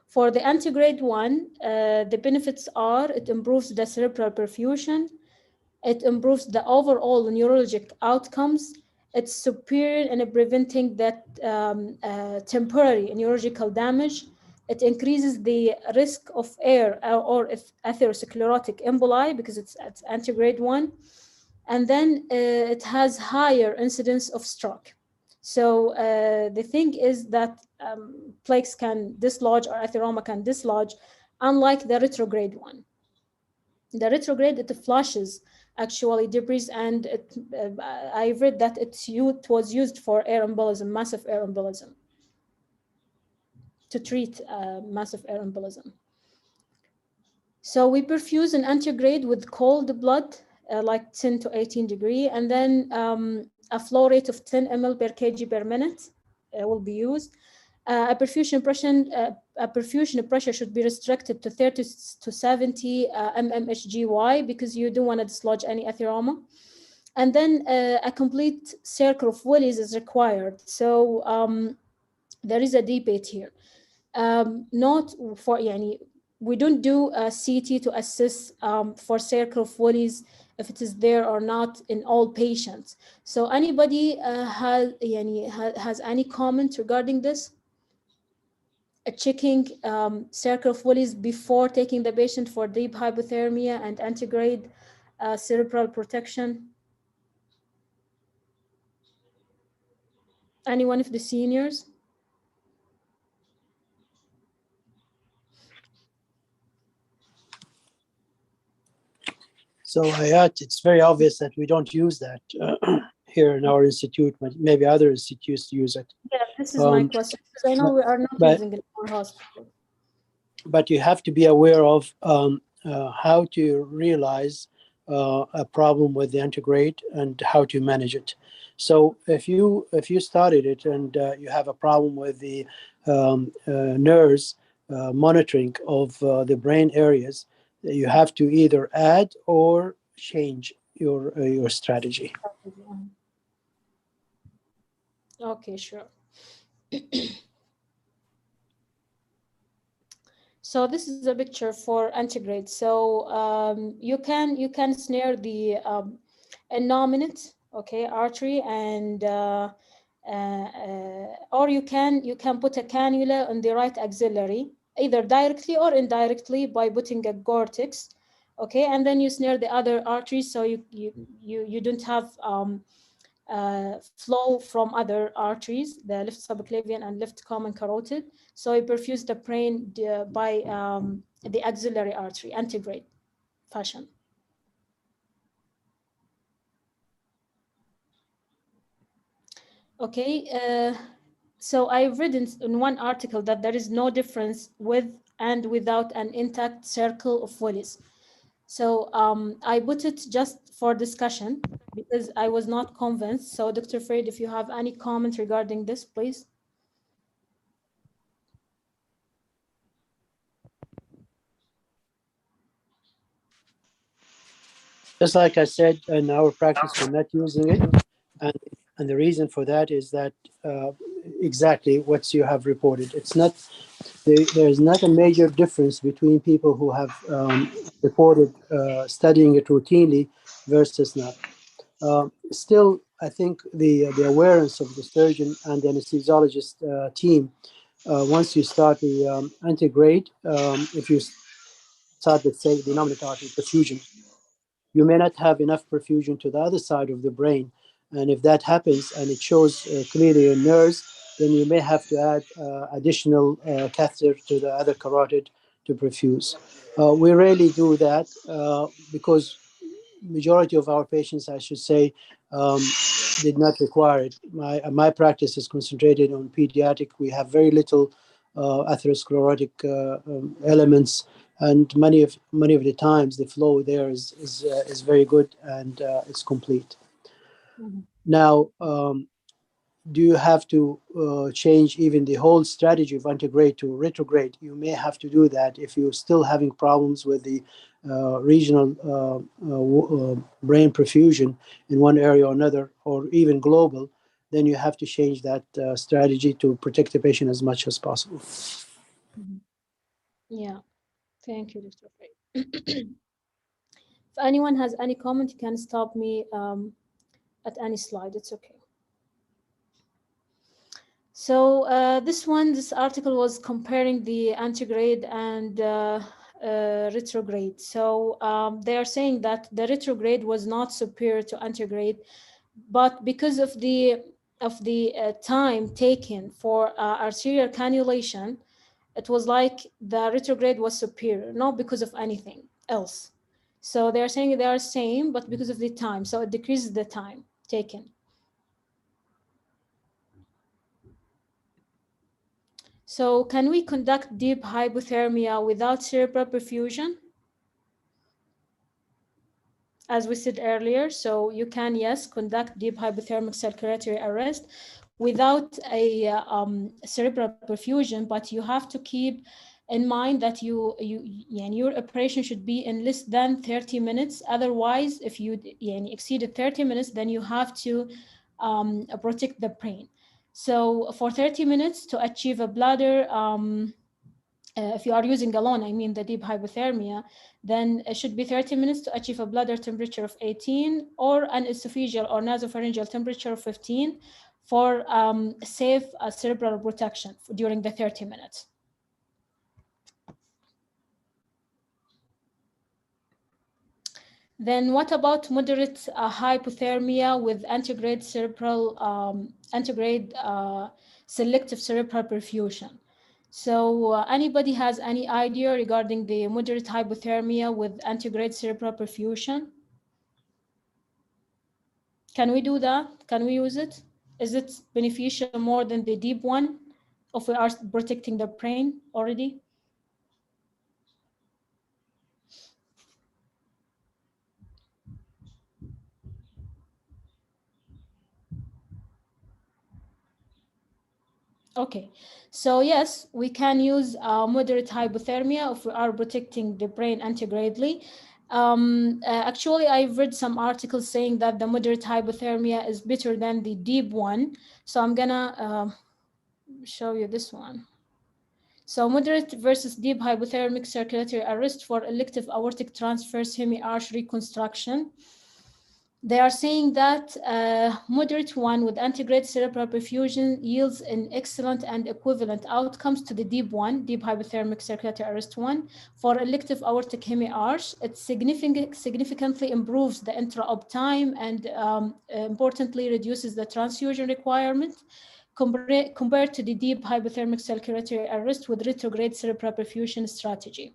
For the antigrade one, the benefits are it improves the cerebral perfusion, it improves the overall neurologic outcomes, it's superior in preventing that temporary neurological damage, it increases the risk of air or atherosclerotic emboli because it's antigrade one, and then it has higher incidence of stroke. So the thing is that plaques can dislodge or atheroma can dislodge, unlike the retrograde one. The retrograde, it flushes actually debris, and I read that it was used for air embolism, massive air embolism, to treat massive air embolism. So we perfuse an antigrade with cold blood, like 10 to 18 degree, and then a flow rate of 10 ml per kg per minute will be used. A perfusion pressure should be restricted to 30 to 70 mmHg. Why? Because you don't want to dislodge any atheroma. And then a complete circle of Willis is required. So there is a debate here. Not for we don't do a CT to assess for circle of Willis if it is there or not in all patients. So anybody has any comment regarding this? Checking circle of Willis before taking the patient for deep hypothermia and antigrade cerebral protection? Anyone of the seniors? So Hayat, it's very obvious that we don't use that here in our institute, but maybe other institutes use it. Yeah, this is my question, because I know we are not using it in our hospital. But you have to be aware of how to realize a problem with the antigrade and how to manage it. So if you started it and you have a problem with the nurse monitoring of the brain areas, you have to either add or change your strategy. Okay, sure. So this is a picture for antigrade. So you can snare the innominate, okay, artery, and or you can put a cannula on the right axillary, either directly or indirectly by putting a Gore-Tex, okay, and then you snare the other arteries, so you don't have flow from other arteries, the left subclavian and left common carotid. So you perfuse the brain by the axillary artery, antigrade fashion. Okay, so I've read in one article that there is no difference with and without an intact circle of Willis. So I put it just for discussion because I was not convinced. So Dr. Farid, if you have any comment regarding this, please. Just like I said, in our practice, we're not using it. And the reason for that is that exactly what you have reported. It's not, there's not a major difference between people who have reported studying it routinely versus not. Still, I think the awareness of the surgeon and the anesthesiologist team, once you start the antigrade, if you start, let's say, the nominal artery perfusion, you may not have enough perfusion to the other side of the brain. And if that happens and it shows clearly in nerves, then you may have to add additional catheter to the other carotid to perfuse. We rarely do that because majority of our patients, I should say, did not require it. My practice is concentrated on pediatric. We have very little atherosclerotic elements, and many of the times the flow there is very good and it's complete. Mm-hmm. Now, do you have to change even the whole strategy of antigrade to retrograde? You may have to do that if you're still having problems with the regional brain perfusion in one area or another, or even global. Then you have to change that strategy to protect the patient as much as possible. Mm-hmm. Yeah, thank you, Dr. Farid. If anyone has any comment, you can stop me at any slide. It's okay. So this article was comparing the antigrade and retrograde. So they are saying that the retrograde was not superior to antigrade, but because of the time taken for arterial cannulation, it was like the retrograde was superior, not because of anything else. So they are saying they are same, but because of the time. So it decreases the time taken. So can we conduct deep hypothermia without cerebral perfusion? As we said earlier, so you can, yes, conduct deep hypothermic circulatory arrest without a cerebral perfusion, but you have to keep in mind that your operation should be in less than 30 minutes. Otherwise, if you exceeded 30 minutes, then you have to protect the brain. So for 30 minutes to achieve a bladder, if you are using alone, I mean the deep hypothermia, then it should be 30 minutes to achieve a bladder temperature of 18 or an esophageal or nasopharyngeal temperature of 15 for safe cerebral protection during the 30 minutes. Then what about moderate hypothermia with antigrade selective cerebral perfusion? So anybody has any idea regarding the moderate hypothermia with antigrade cerebral perfusion? Can we do that? Can we use it? Is it beneficial more than the deep one if we are protecting the brain already? Okay, so yes, we can use moderate hypothermia if we are protecting the brain antigradely. Actually, I've read some articles saying that the moderate hypothermia is better than the deep one. So I'm gonna show you this one. So moderate versus deep hypothermic circulatory arrest for elective aortic transverse hemiarch reconstruction. They are saying that moderate one with antigrade cerebral perfusion yields an excellent and equivalent outcomes to the deep one, deep hypothermic circulatory arrest one. For elective aortic hemiarch, it significantly improves the intra-op time and importantly reduces the transfusion requirement compared to the deep hypothermic circulatory arrest with retrograde cerebral perfusion strategy.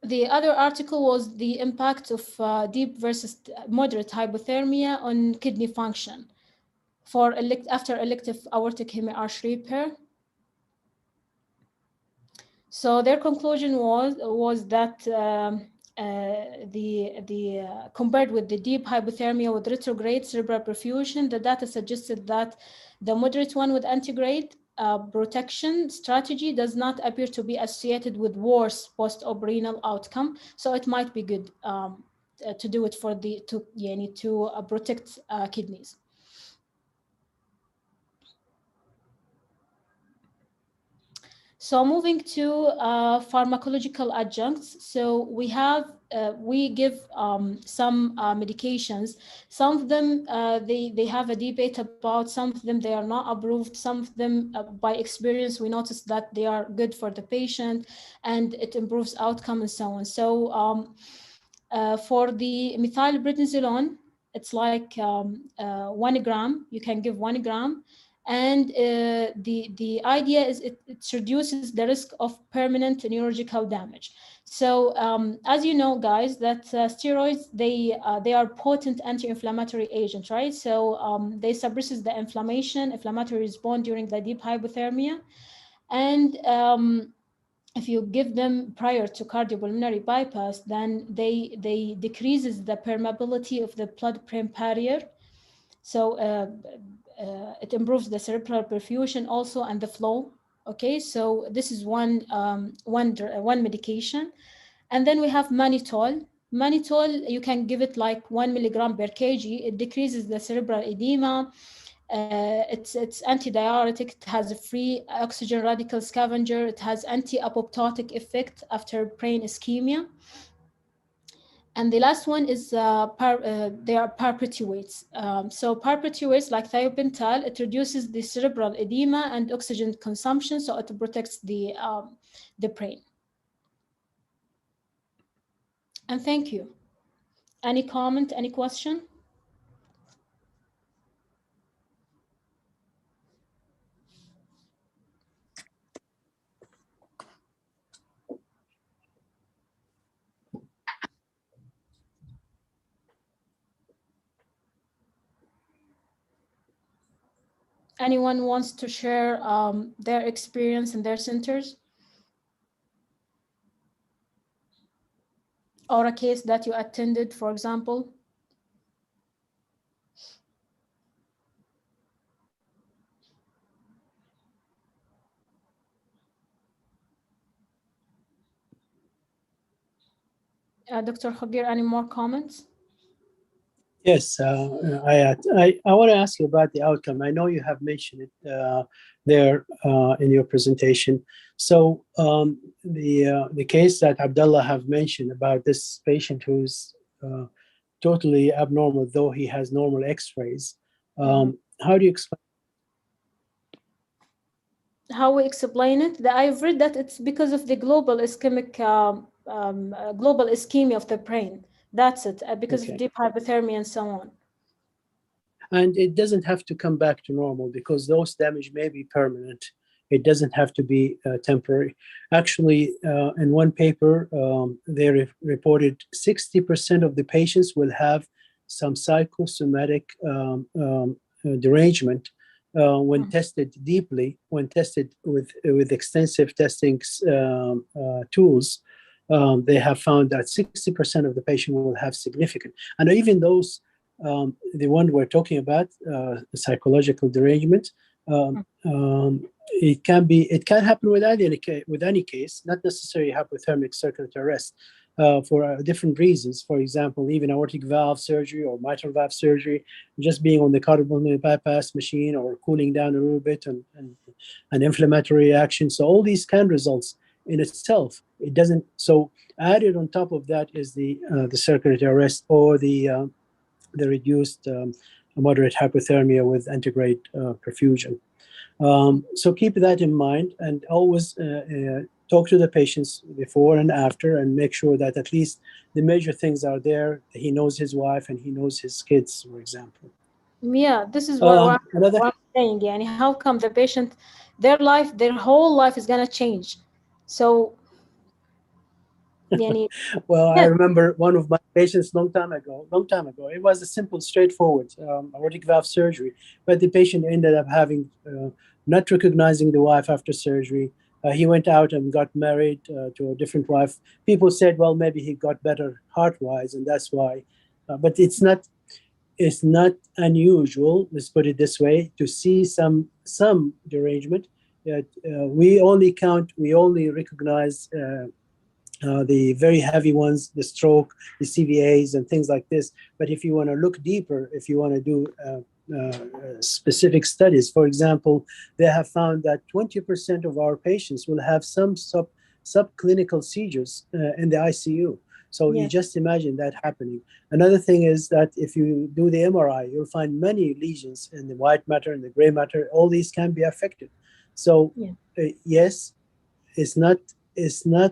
The other article was the impact of deep versus moderate hypothermia on kidney function for after elective aortic hemiarch repair. So their conclusion was that compared with the deep hypothermia with retrograde cerebral perfusion, the data suggested that the moderate one with antigrade protection strategy does not appear to be associated with worse post-op renal outcome. So it might be good to do it for to protect kidneys. So moving to pharmacological adjuncts. So we give some medications. Some of them they have a debate about. Some of them they are not approved. Some of them by experience we noticed that they are good for the patient and it improves outcome and so on. So for the methylprednisolone, it's like 1 gram. You can give 1 gram. And the idea is it reduces the risk of permanent neurological damage. So as you know, guys, that steroids, they are potent anti-inflammatory agents, right? So they suppresses the inflammatory response during the deep hypothermia. And if you give them prior to cardiopulmonary bypass, then they decreases the permeability of the blood-brain barrier. So it improves the cerebral perfusion also and the flow. Okay, so this is one medication. And then we have mannitol. Mannitol, you can give it like 1 milligram per kg. It decreases the cerebral edema. It's antidiuretic. It has a free oxygen radical scavenger. It has anti-apoptotic effect after brain ischemia. And the last one is they are barbiturates. So barbiturates like thiopental, it reduces the cerebral edema and oxygen consumption, so it protects the brain. And thank you. Any comment, any question? Anyone wants to share their experience in their centers? Or a case that you attended, for example? Dr. Khabir, any more comments? Yes, I want to ask you about the outcome. I know you have mentioned it there in your presentation. So the case that Abdullah have mentioned about this patient who's totally abnormal, though he has normal X-rays. How do you explain? How we explain it? I've read that it's because of the global ischemic, global ischemia of the brain. That's it, because of deep hypothermia and so on. And it doesn't have to come back to normal because those damage may be permanent. It doesn't have to be temporary. Actually, in one paper, they reported 60% of the patients will have some psychosomatic derangement when tested deeply, when tested with extensive testing tools. They have found that 60% of the patient will have significant, and even those, the one we're talking about, psychological derangement, it can happen with any case, not necessarily hypothermic circulatory arrest, for different reasons. For example, even aortic valve surgery or mitral valve surgery, just being on the cardiopulmonary bypass machine or cooling down a little bit and an inflammatory reaction. So all these can result in itself. It doesn't. So added on top of that is the circulatory arrest or the reduced moderate hypothermia with antigrade perfusion. So keep that in mind, and always talk to the patients before and after, and make sure that at least the major things are there. He knows his wife and he knows his kids, for example. Yeah, this is what I'm saying. Yeah, and how come the patient, their whole life is gonna change? So, well, yeah. I remember one of my patients long time ago. It was a simple, straightforward aortic valve surgery, but the patient ended up having not recognizing the wife after surgery, He went out and got married to a different wife. People said, well, maybe he got better heart-wise, and that's why. But it's not unusual, let's put it this way, to see some derangement. We only recognize the very heavy ones, the stroke, the CVAs, and things like this. But if you want to look deeper, if you want to do specific studies, for example, they have found that 20% of our patients will have some subclinical seizures in the ICU. So you just imagine that happening. Another thing is that if you do the MRI, you'll find many lesions in the white matter and the gray matter. All these can be affected. So yes, it's not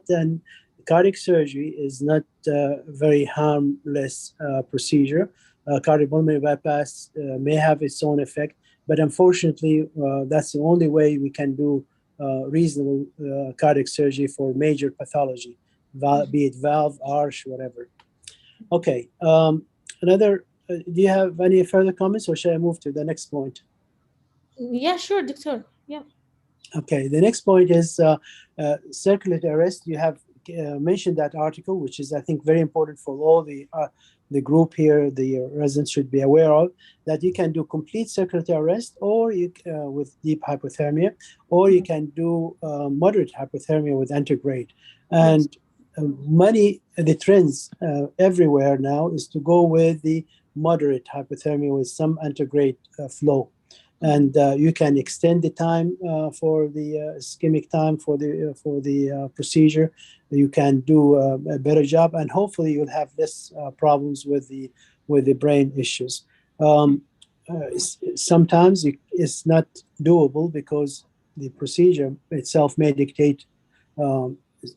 an cardiac surgery is not a very harmless procedure. Cardiopulmonary bypass may have its own effect, but unfortunately, that's the only way we can do reasonable cardiac surgery for major pathology, be it valve, arch, whatever. Okay. Do you have any further comments, or shall I move to the next point? Yeah, sure, doctor. Yeah. Okay. The next point is circulatory arrest. You have mentioned that article, which is, I think, very important for all the group here, the residents should be aware of, that you can do complete circulatory arrest, or you with deep hypothermia, or you can do moderate hypothermia with antigrade. And the trends everywhere now is to go with the moderate hypothermia with some antigrade flow. And you can extend the time for the ischemic time for the procedure. You can do a better job, and hopefully you'll have less problems with the brain issues. Sometimes it's not doable because the procedure itself may dictate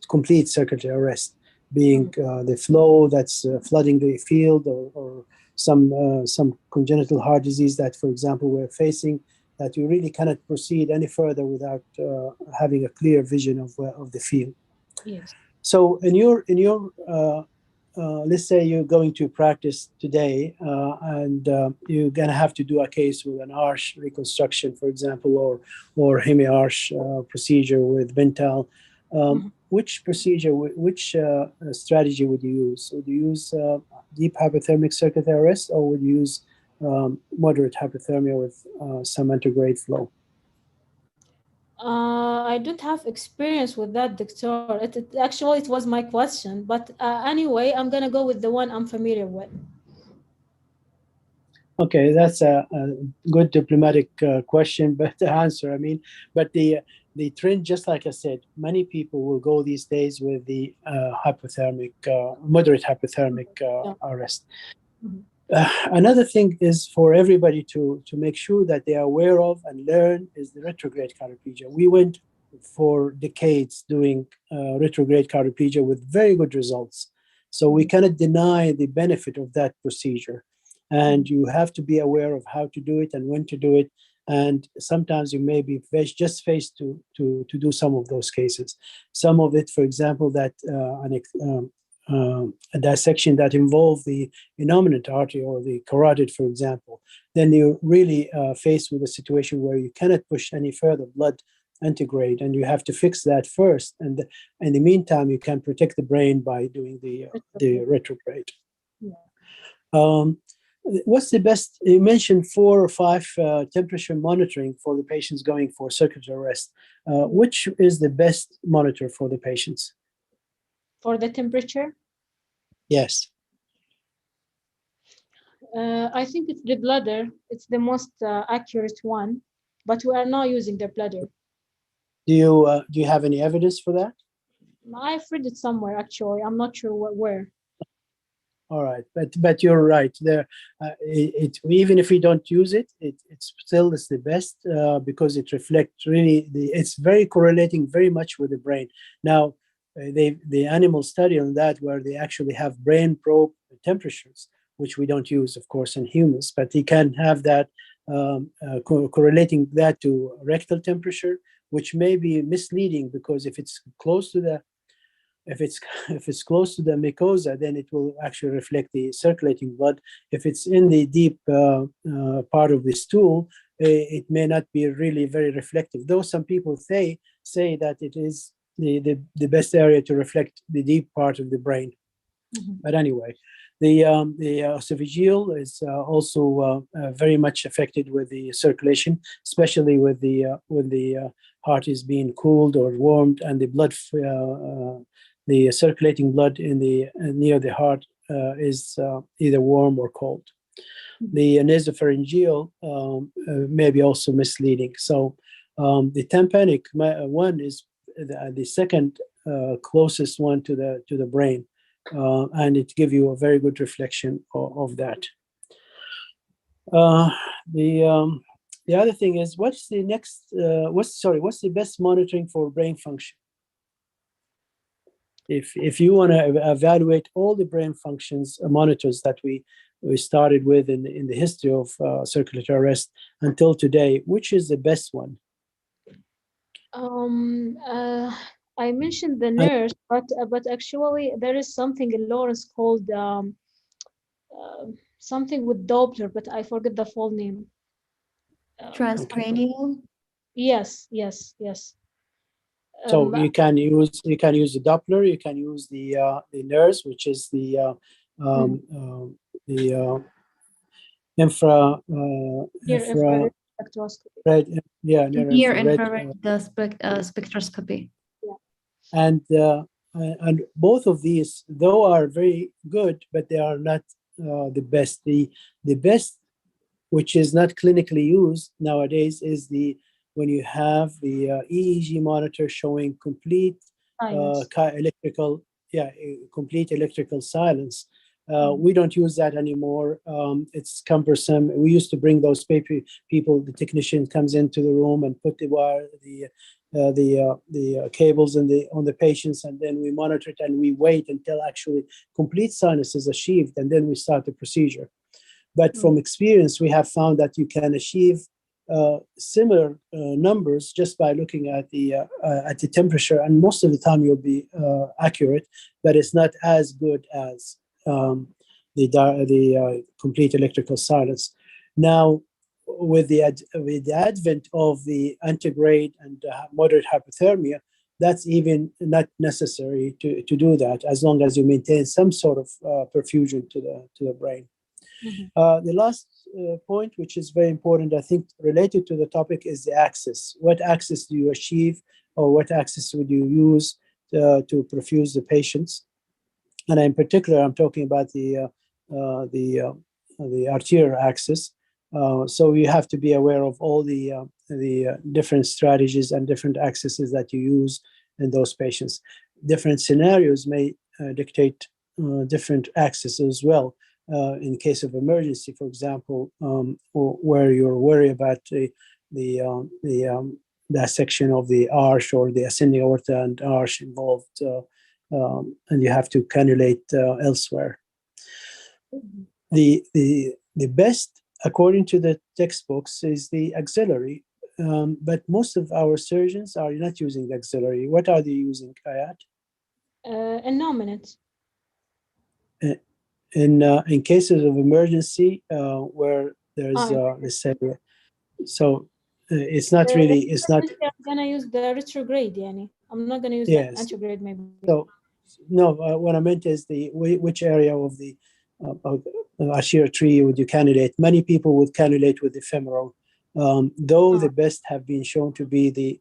complete circulatory arrest, being the flow that's flooding the field, or some congenital heart disease that, for example, we're facing, that you really cannot proceed any further without having a clear vision of the field. Yes. So in your let's say you're going to practice today, and you're going to have to do a case with an arch reconstruction, for example, or hemi-arch procedure with Bental. Which procedure, which strategy would you use? Would you use deep hypothermic circulatory arrest, or would you use moderate hypothermia with some antigrade flow? I don't have experience with that, doctor. Actually, it was my question, but anyway, I'm gonna go with the one I'm familiar with. Okay, that's a good diplomatic question, but the answer, I mean, but the trend, just like I said, many people will go these days with the hypothermic, moderate hypothermic arrest. Another thing is for everybody to make sure that they are aware of and learn is the retrograde cardioplegia. We went for decades doing retrograde cardioplegia with very good results. So we cannot deny the benefit of that procedure. And you have to be aware of how to do it and when to do it. And sometimes you may be just faced to do some of those cases. Some of it, for example, that a dissection that involves the innominate artery or the carotid, for example, then you're really faced with a situation where you cannot push any further blood antigrade, and you have to fix that first. And in the meantime, you can protect the brain by doing the retrograde. Yeah. What's the best? You mentioned 4 or 5 temperature monitoring for the patients going for circulatory arrest. Which is the best monitor for the patients? For the temperature? Yes. I think it's the bladder. It's the most accurate one, but we are not using the bladder. Do you have any evidence for that? I've read it somewhere, actually. I'm not sure where. All right, but you're right. There, even if we don't use it, it still is the best because it reflects really it's very correlating very much with the brain. Now, the animal study on that where they actually have brain probe temperatures, which we don't use, of course, in humans, but you can have that correlating that to rectal temperature, which may be misleading because if it's close to the mucosa, then it will actually reflect the circulating blood. If it's in the deep part of the stool, it may not be really very reflective. Though some people say that it is the best area to reflect the deep part of the brain. But anyway, the esophageal is also very much affected with the circulation, especially with when the heart is being cooled or warmed, and the blood, the circulating blood in the near the heart is either warm or cold. The nasopharyngeal may be also misleading. So the tympanic one is the second closest one to the brain. And it gives you a very good reflection of that. The other thing is, what's the next? What's the best monitoring for brain function? If you want to evaluate all the brain functions monitors that we started with in the history of circulatory arrest until today, which is the best one? I mentioned the nurse, but actually there is something in Lawrence called something with Doppler, but I forget the full name. Transcranial. Yes. So you can use the Doppler. You can use the NIRS, which is the infrared spectroscopy. Near infrared spectroscopy. And both of these, though, are very good, but they are not the best. The best, which is not clinically used nowadays, is when you have the EEG monitor showing complete complete electrical silence. We don't use that anymore. It's cumbersome. We used to bring those people. The technician comes into the room and put the wire, the cables on the patients, and then we monitor it and we wait until actually complete silence is achieved, and then we start the procedure. But from experience, we have found that you can achieve similar numbers just by looking at the temperature, and most of the time you'll be accurate, but it's not as good as the complete electrical silence. Now, with the advent of the antigrade and moderate hypothermia, that's even not necessary to do that, as long as you maintain some sort of perfusion to the brain. The last point, which is very important, I think, related to the topic, is the axis. What axis do you achieve, or what axis would you use to perfuse the patients? And in particular, I'm talking about the arterial axis. So you have to be aware of all the different strategies and different axes that you use in those patients. Different scenarios may dictate different axes as well. In case of emergency, for example, where you're worried about the dissection of the arch or the ascending aorta and arch involved, and you have to cannulate elsewhere. The best, according to the textbooks, is the axillary, but most of our surgeons are not using the axillary. What are they using, Ayat? Innominate. In cases of emergency, where there's let's say, so it's not really, it's not. I'm gonna use the retrograde, yani. I'm not gonna use the antigrade, maybe. So no, what I meant is which area of the arterial tree would you cannulate? Many people would cannulate with the femoral, though the best have been shown to be the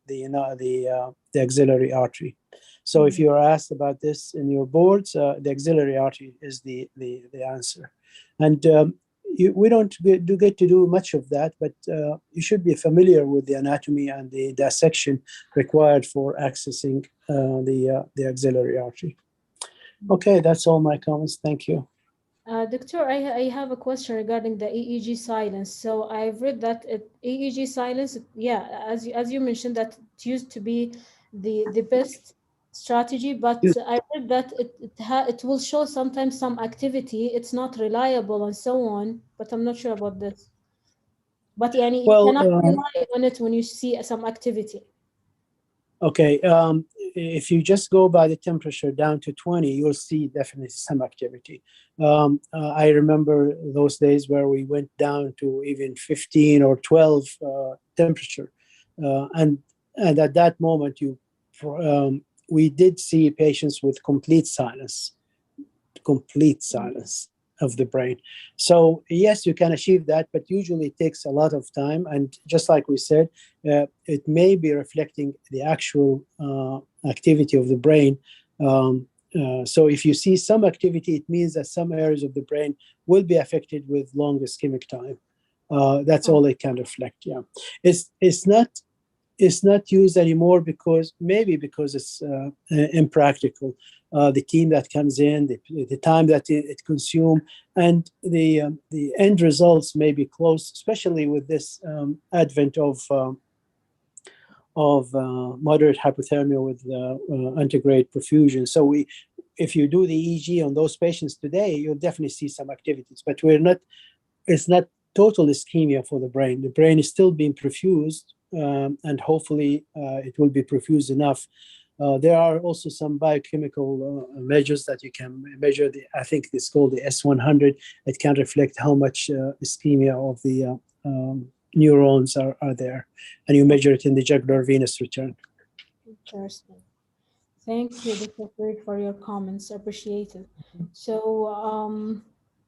axillary artery. So if you are asked about this in your boards, the axillary artery is the answer. And we don't get to do much of that, but you should be familiar with the anatomy and the dissection required for accessing the axillary artery. Okay, that's all my comments. Thank you. Doctor, I have a question regarding the EEG silence. So I've read that EEG silence, as you mentioned, that it used to be the best strategy, but I read that it will show sometimes some activity. It's not reliable and so on, but I'm not sure about this. But you cannot rely on it when you see some activity. Okay, if you just go by the temperature down to 20, you'll see definitely some activity. I remember those days where we went down to even 15 or 12 temperature. And at that moment, we did see patients with complete silence of the brain. So yes, you can achieve that, but usually it takes a lot of time. And just like we said, it may be reflecting the actual activity of the brain. So if you see some activity, it means that some areas of the brain will be affected with long ischemic time. That's all it can reflect. Yeah, it's not used anymore because it's impractical. The team that comes in, the time that it consumes, and the end results may be close, especially with this advent of moderate hypothermia with antigrade perfusion. So if you do the EEG on those patients today, you'll definitely see some activities, but it's not total ischemia for the brain. The brain is still being perfused, and hopefully it will be perfused enough. There are also some biochemical measures that you can measure. I think it's called the S100. It can reflect how much ischemia of the neurons are there, and you measure it in the jugular venous return. Interesting. Thank you, Dr. Farid, for your comments. Appreciate it. So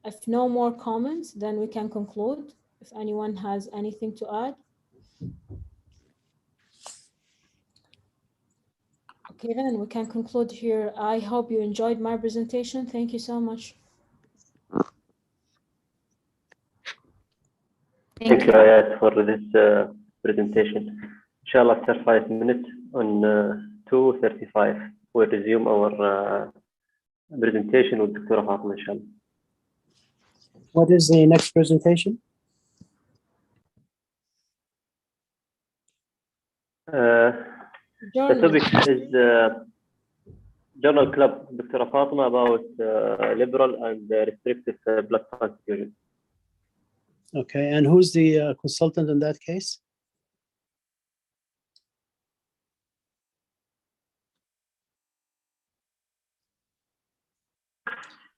if no more comments, then we can conclude. If anyone has anything to add. Okay, then we can conclude here. I hope you enjoyed my presentation. Thank you so much. Thank you, Ayat, for this presentation. Inshallah, after 5 minutes on 2:35, we'll resume our presentation with Dr. Fatima, inshallah. What is the next presentation? The topic is Journal Club, Dr. Fatima, about liberal and restrictive blood transfusion. Okay, and who's the consultant in that case?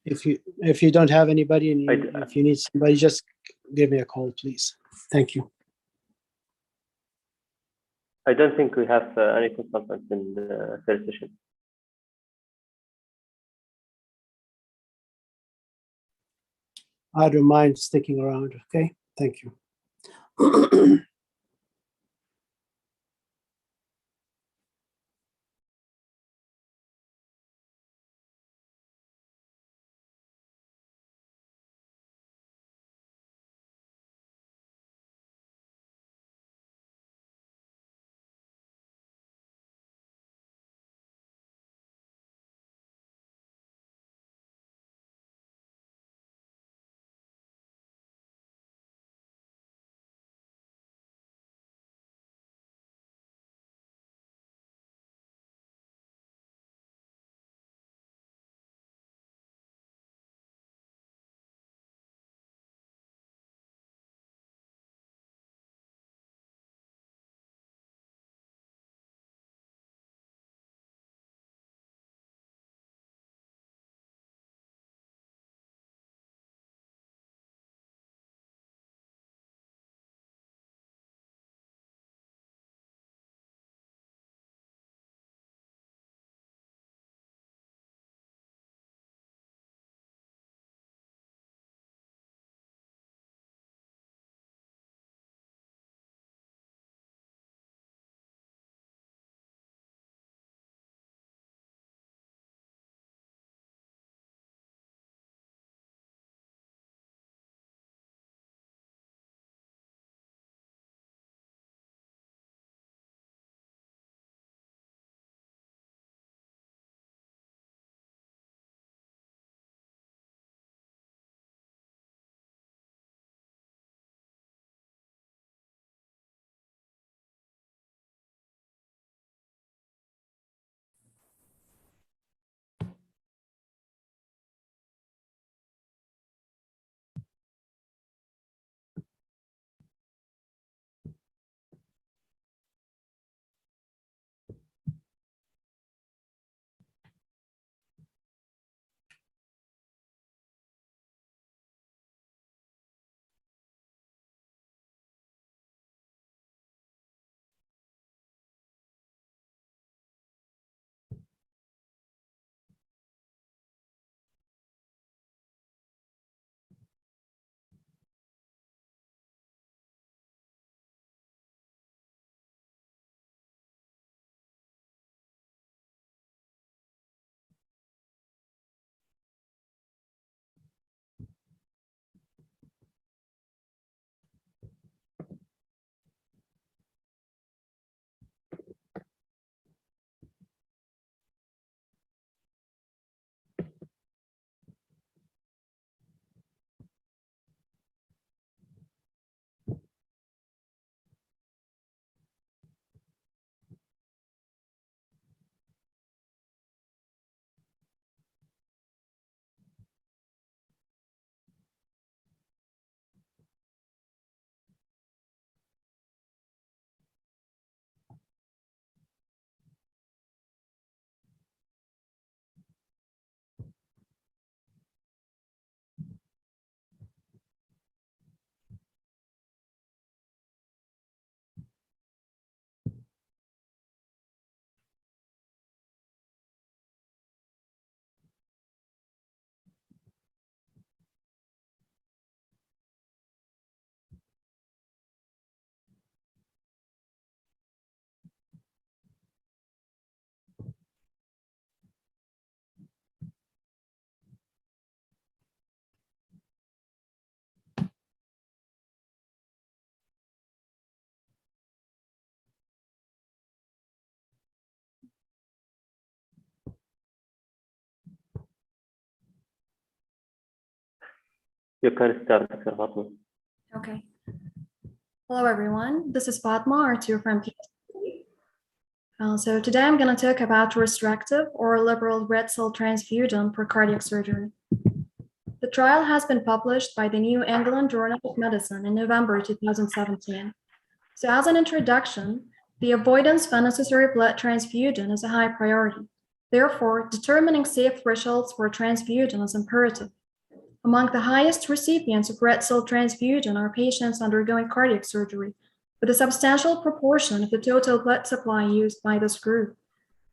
If you don't have anybody, and if you need somebody, just give me a call, please. Thank you. I don't think we have any consultants in the third session. I don't mind sticking around. Okay, thank you. You can start, Dr. Fatma. Okay. Hello, everyone. This is Fatma, Arterial from PhD. So today I'm going to talk about restrictive or liberal red cell transfusion for cardiac surgery. The trial has been published by the New England Journal of Medicine in November 2017. So as an introduction, the avoidance of unnecessary blood transfusion is a high priority. Therefore, determining safe thresholds for transfusion is imperative. Among the highest recipients of red cell transfusion are patients undergoing cardiac surgery, with a substantial proportion of the total blood supply used by this group.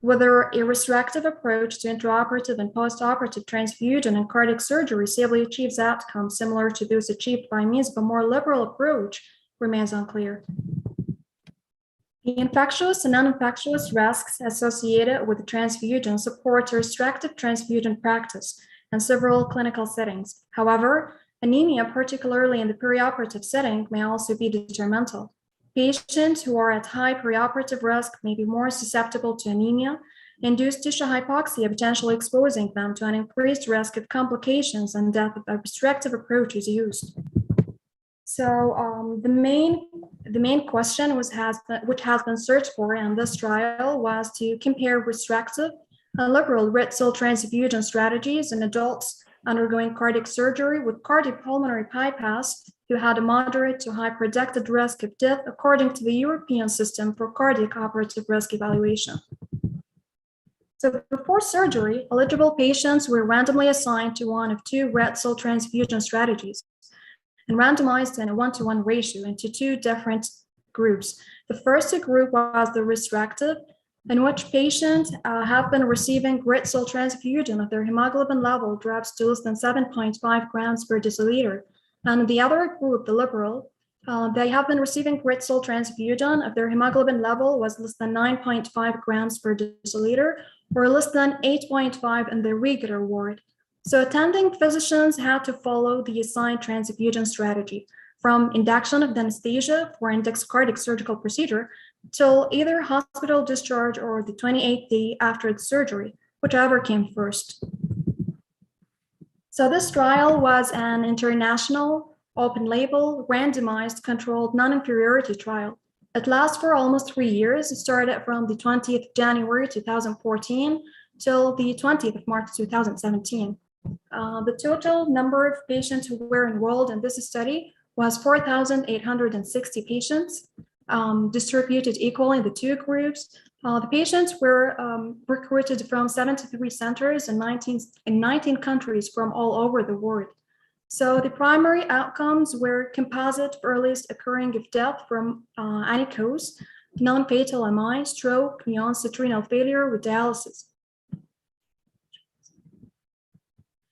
Whether a restrictive approach to intraoperative and postoperative transfusion and cardiac surgery safely achieves outcomes similar to those achieved by means of a more liberal approach remains unclear. The infectious and non-infectious risks associated with transfusion support a restrictive transfusion practice in several clinical settings. However, anemia, particularly in the perioperative setting, may also be detrimental. Patients who are at high perioperative risk may be more susceptible to anemia, induced tissue hypoxia, potentially exposing them to an increased risk of complications and death if a restrictive approach is used. So the main question which has been searched for in this trial was to compare restrictive and liberal red cell transfusion strategies in adults undergoing cardiac surgery with cardiopulmonary bypass who had a moderate to high predicted risk of death according to the European System for Cardiac Operative Risk Evaluation. So before surgery, eligible patients were randomly assigned to one of two red cell transfusion strategies and randomized in a 1-to-1 ratio into two different groups. The first group was the restrictive, in which patients have been receiving red cell transfusion if their hemoglobin level drops to less than 7.5 grams per deciliter. And the other group, the liberal, they have been receiving red cell transfusion if their hemoglobin level was less than 9.5 grams per deciliter or less than 8.5 in the regular ward. So attending physicians had to follow the assigned transfusion strategy from induction of the anesthesia for index cardiac surgical procedure till either hospital discharge or the 28th day after the surgery, whichever came first. So this trial was an international, open-label, randomized, controlled non-inferiority trial. It lasts for almost 3 years. It started from the 20th of January 2014 till the 20th of March 2017. The total number of patients who were enrolled in this study was 4,860 patients, distributed equally in the two groups. The patients were recruited from 73 centers in 19 countries from all over the world. So the primary outcomes were composite earliest occurring of death from any cause, non-fatal MI, stroke, non-onset renal failure with dialysis.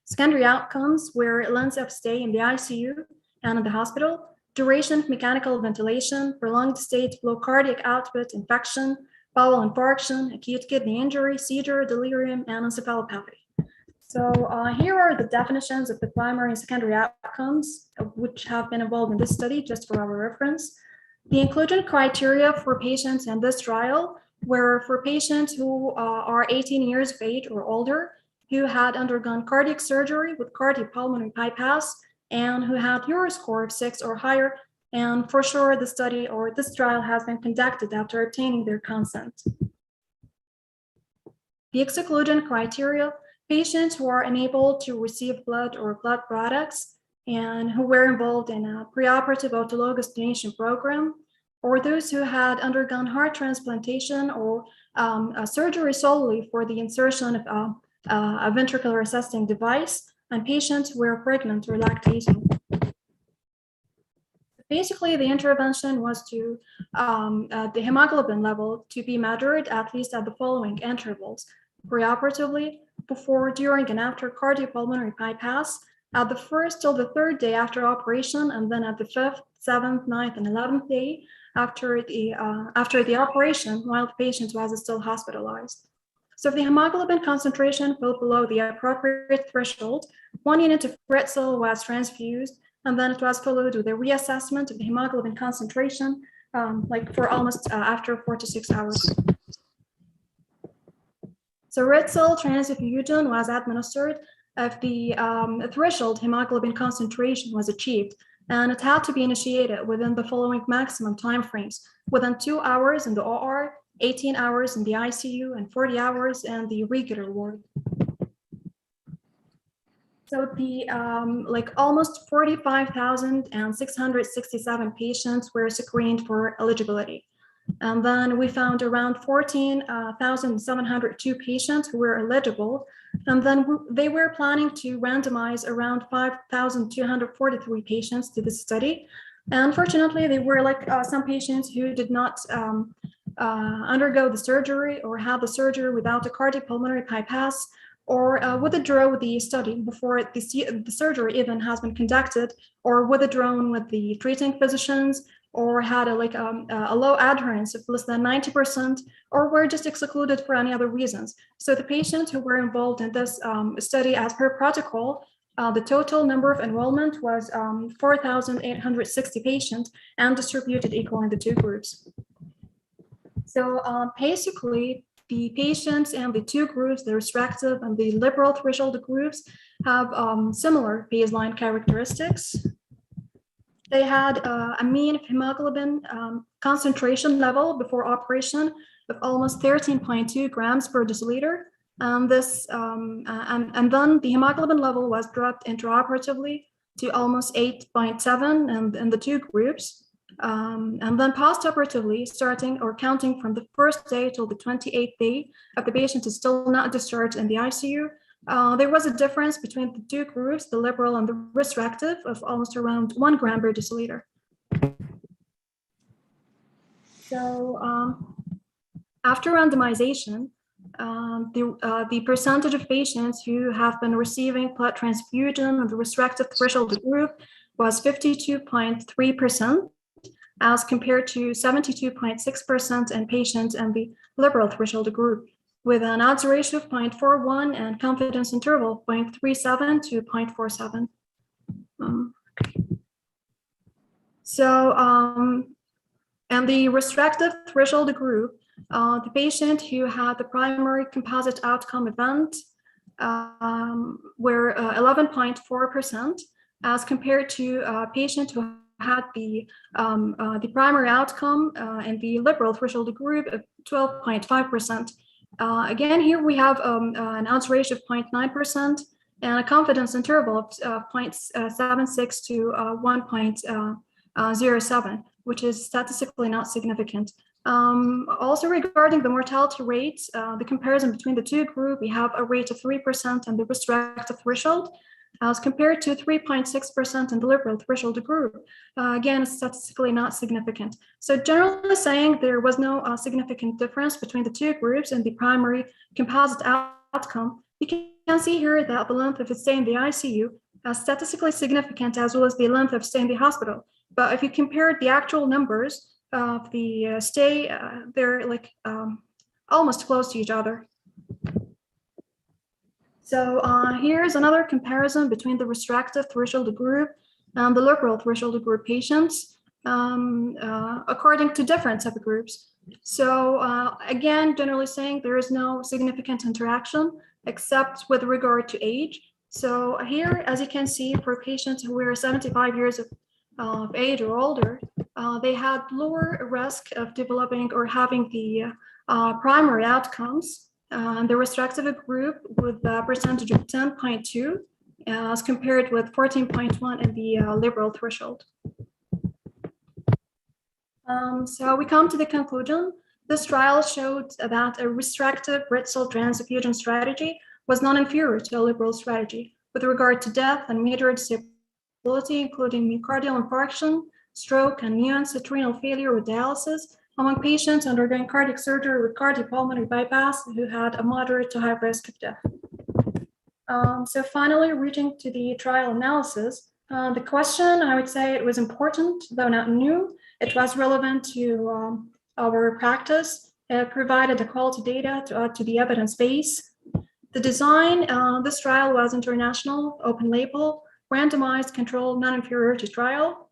Secondary outcomes were length of stay in the ICU and in the hospital, duration of mechanical ventilation, prolonged state below cardiac output, infection, bowel infarction, acute kidney injury, seizure, delirium, and encephalopathy. So here are the definitions of the primary and secondary outcomes which have been involved in this study, just for our reference. The inclusion criteria for patients in this trial were for patients who are 18 years of age or older, who had undergone cardiac surgery with cardiopulmonary bypass, and who had Euro score of 6 or higher. And for sure, the study or this trial has been conducted after obtaining their consent. The exclusion criteria: patients who are unable to receive blood or blood products and who were involved in a preoperative autologous donation program, or those who had undergone heart transplantation or a surgery solely for the insertion of a ventricular assisting device, and patients who were pregnant or lactating. Basically, the intervention was to the hemoglobin level to be measured at least at the following intervals: preoperatively, before, during, and after cardiopulmonary bypass, at the 1st till the 3rd day after operation, and then at the 5th, 7th, 9th, and 11th day after the operation, while the patient was still hospitalized. So if the hemoglobin concentration fell below the appropriate threshold, 1 unit of red cell was transfused, and then it was followed with a reassessment of the hemoglobin concentration, like for almost after 4 to 6 hours. So red cell transfusion was administered if the threshold hemoglobin concentration was achieved, and it had to be initiated within the following maximum timeframes: within 2 hours in the OR, 18 hours in the ICU, and 40 hours in the regular ward. So the almost 45,667 patients were screened for eligibility. And then we found around 14,702 patients who were eligible. And then they were planning to randomize around 5,243 patients to this study. Unfortunately, there were some patients who did not undergo the surgery or have the surgery without a cardiopulmonary bypass, or withdraw the study before the surgery even has been conducted, or withdrawn with the treating physicians, or had a low adherence of less than 90%, or were just excluded for any other reasons. So the patients who were involved in this study as per protocol, the total number of enrollment was 4,860 patients and distributed equally in the two groups. So basically, the patients and the two groups, the restrictive and the liberal threshold groups, have similar baseline characteristics. They had a mean hemoglobin concentration level before operation of almost 13.2 grams per deciliter. And then the hemoglobin level was dropped intraoperatively to almost 8.7 in the two groups. And then post-operatively, starting or counting from the first day till the 28th day, if the patient is still not discharged in the ICU, there was a difference between the two groups, the liberal and the restrictive, of almost around 1 gram per deciliter. So after randomization, the percentage of patients who have been receiving blood transfusion in the restrictive threshold group was 52.3%, as compared to 72.6% in patients in the liberal threshold group, with an odds ratio of 0.41 and confidence interval 0.37 to 0.47. In the restrictive threshold group, the patient who had the primary composite outcome event were 11.4%, as compared to a patient who had the primary outcome in the liberal threshold group of 12.5%. Again, here we have an odds ratio of 0.9% and a confidence interval of 0.76 to 1.07, which is statistically not significant. Also regarding the mortality rates, the comparison between the two groups, we have a rate of 3% in the restrictive threshold, as compared to 3.6% in the liberal threshold group. Again, statistically not significant. So generally saying, there was no significant difference between the two groups in the primary composite outcome. You can see here that the length of stay in the ICU is statistically significant, as well as the length of stay in the hospital. But if you compare the actual numbers of the stay, they're almost close to each other. So here's another comparison between the restrictive threshold group and the liberal threshold group patients according to different subgroups. So again, generally saying, there is no significant interaction except with regard to age. So here, as you can see, for patients who were 75 years of age or older, they had lower risk of developing or having the primary outcomes. The restrictive group with a percentage of 10.2 as compared with 14.1 in the liberal threshold. So we come to the conclusion. This trial showed that a restrictive red cell transfusion strategy was non-inferior to a liberal strategy with regard to death and major disability, including myocardial infarction, stroke, and new-onset renal failure with dialysis, among patients undergoing cardiac surgery with cardiopulmonary bypass who had a moderate to high risk of death. So finally, reaching to the trial analysis, the question, I would say it was important, though not new. It was relevant to our practice. It provided the quality data to add to the evidence base. The design, this trial was international, open label, randomized, controlled, non-inferiority trial.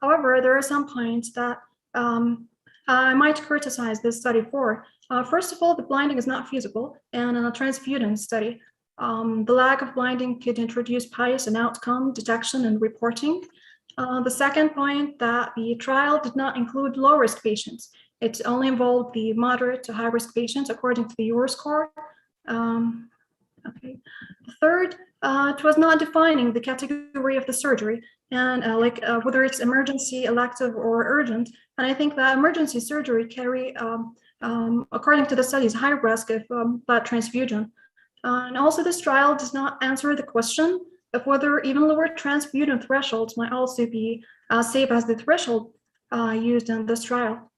However, there are some points that I might criticize this study for. First of all, the blinding is not feasible in a transfusion study. The lack of blinding could introduce bias in outcome detection and reporting. The second point, that the trial did not include low-risk patients. It only involved the moderate to high-risk patients according to the EUR score. Okay. The third, it was not defining the category of the surgery and whether it's emergency, elective, or urgent. And I think that emergency surgery carry, according to the studies, high risk of blood transfusion. And also this trial does not answer the question of whether even lower transfusion thresholds might also be safe as the threshold used in this trial.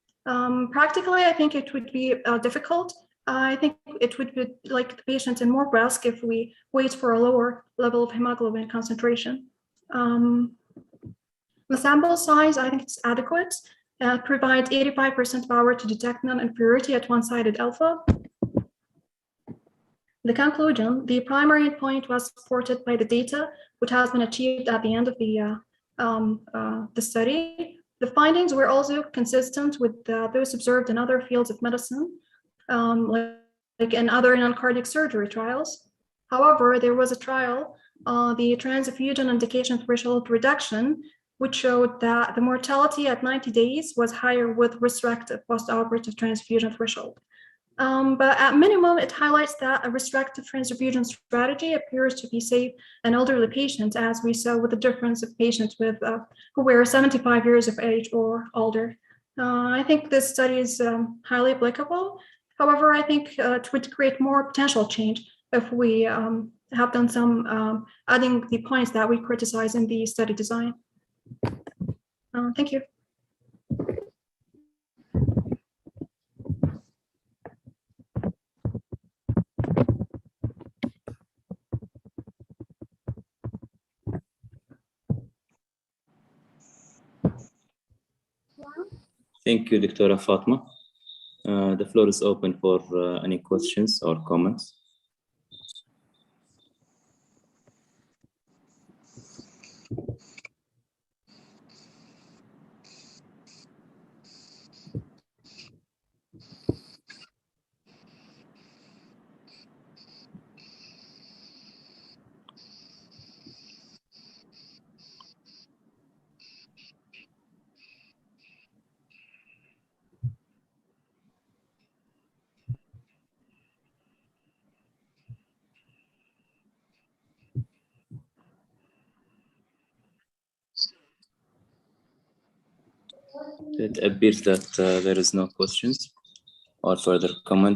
Practically, I think it would be difficult. I think it would be like the patient in more risk if we wait for a lower level of hemoglobin concentration. The sample size, I think it's adequate. It provides 85% power to detect non-inferiority at one-sided alpha. The conclusion, the primary endpoint was supported by the data, which has been achieved at the end of the study. The findings were also consistent with those observed in other fields of medicine, like in other non-cardiac surgery trials. However, there was a trial, the transfusion indication threshold reduction, which showed that the mortality at 90 days was higher with restrictive post-operative transfusion threshold. But at minimum, it highlights that a restrictive transfusion strategy appears to be safe in elderly patients, as we saw with the difference of patients with who were 75 years of age or older. I think this study is highly applicable. However, I think it would create more potential change if we have done some adding the points that we criticize in the study design. Thank you. Thank you, Dr. Fatma. The floor is open for any questions or comments. It appears that there is no questions or further comments.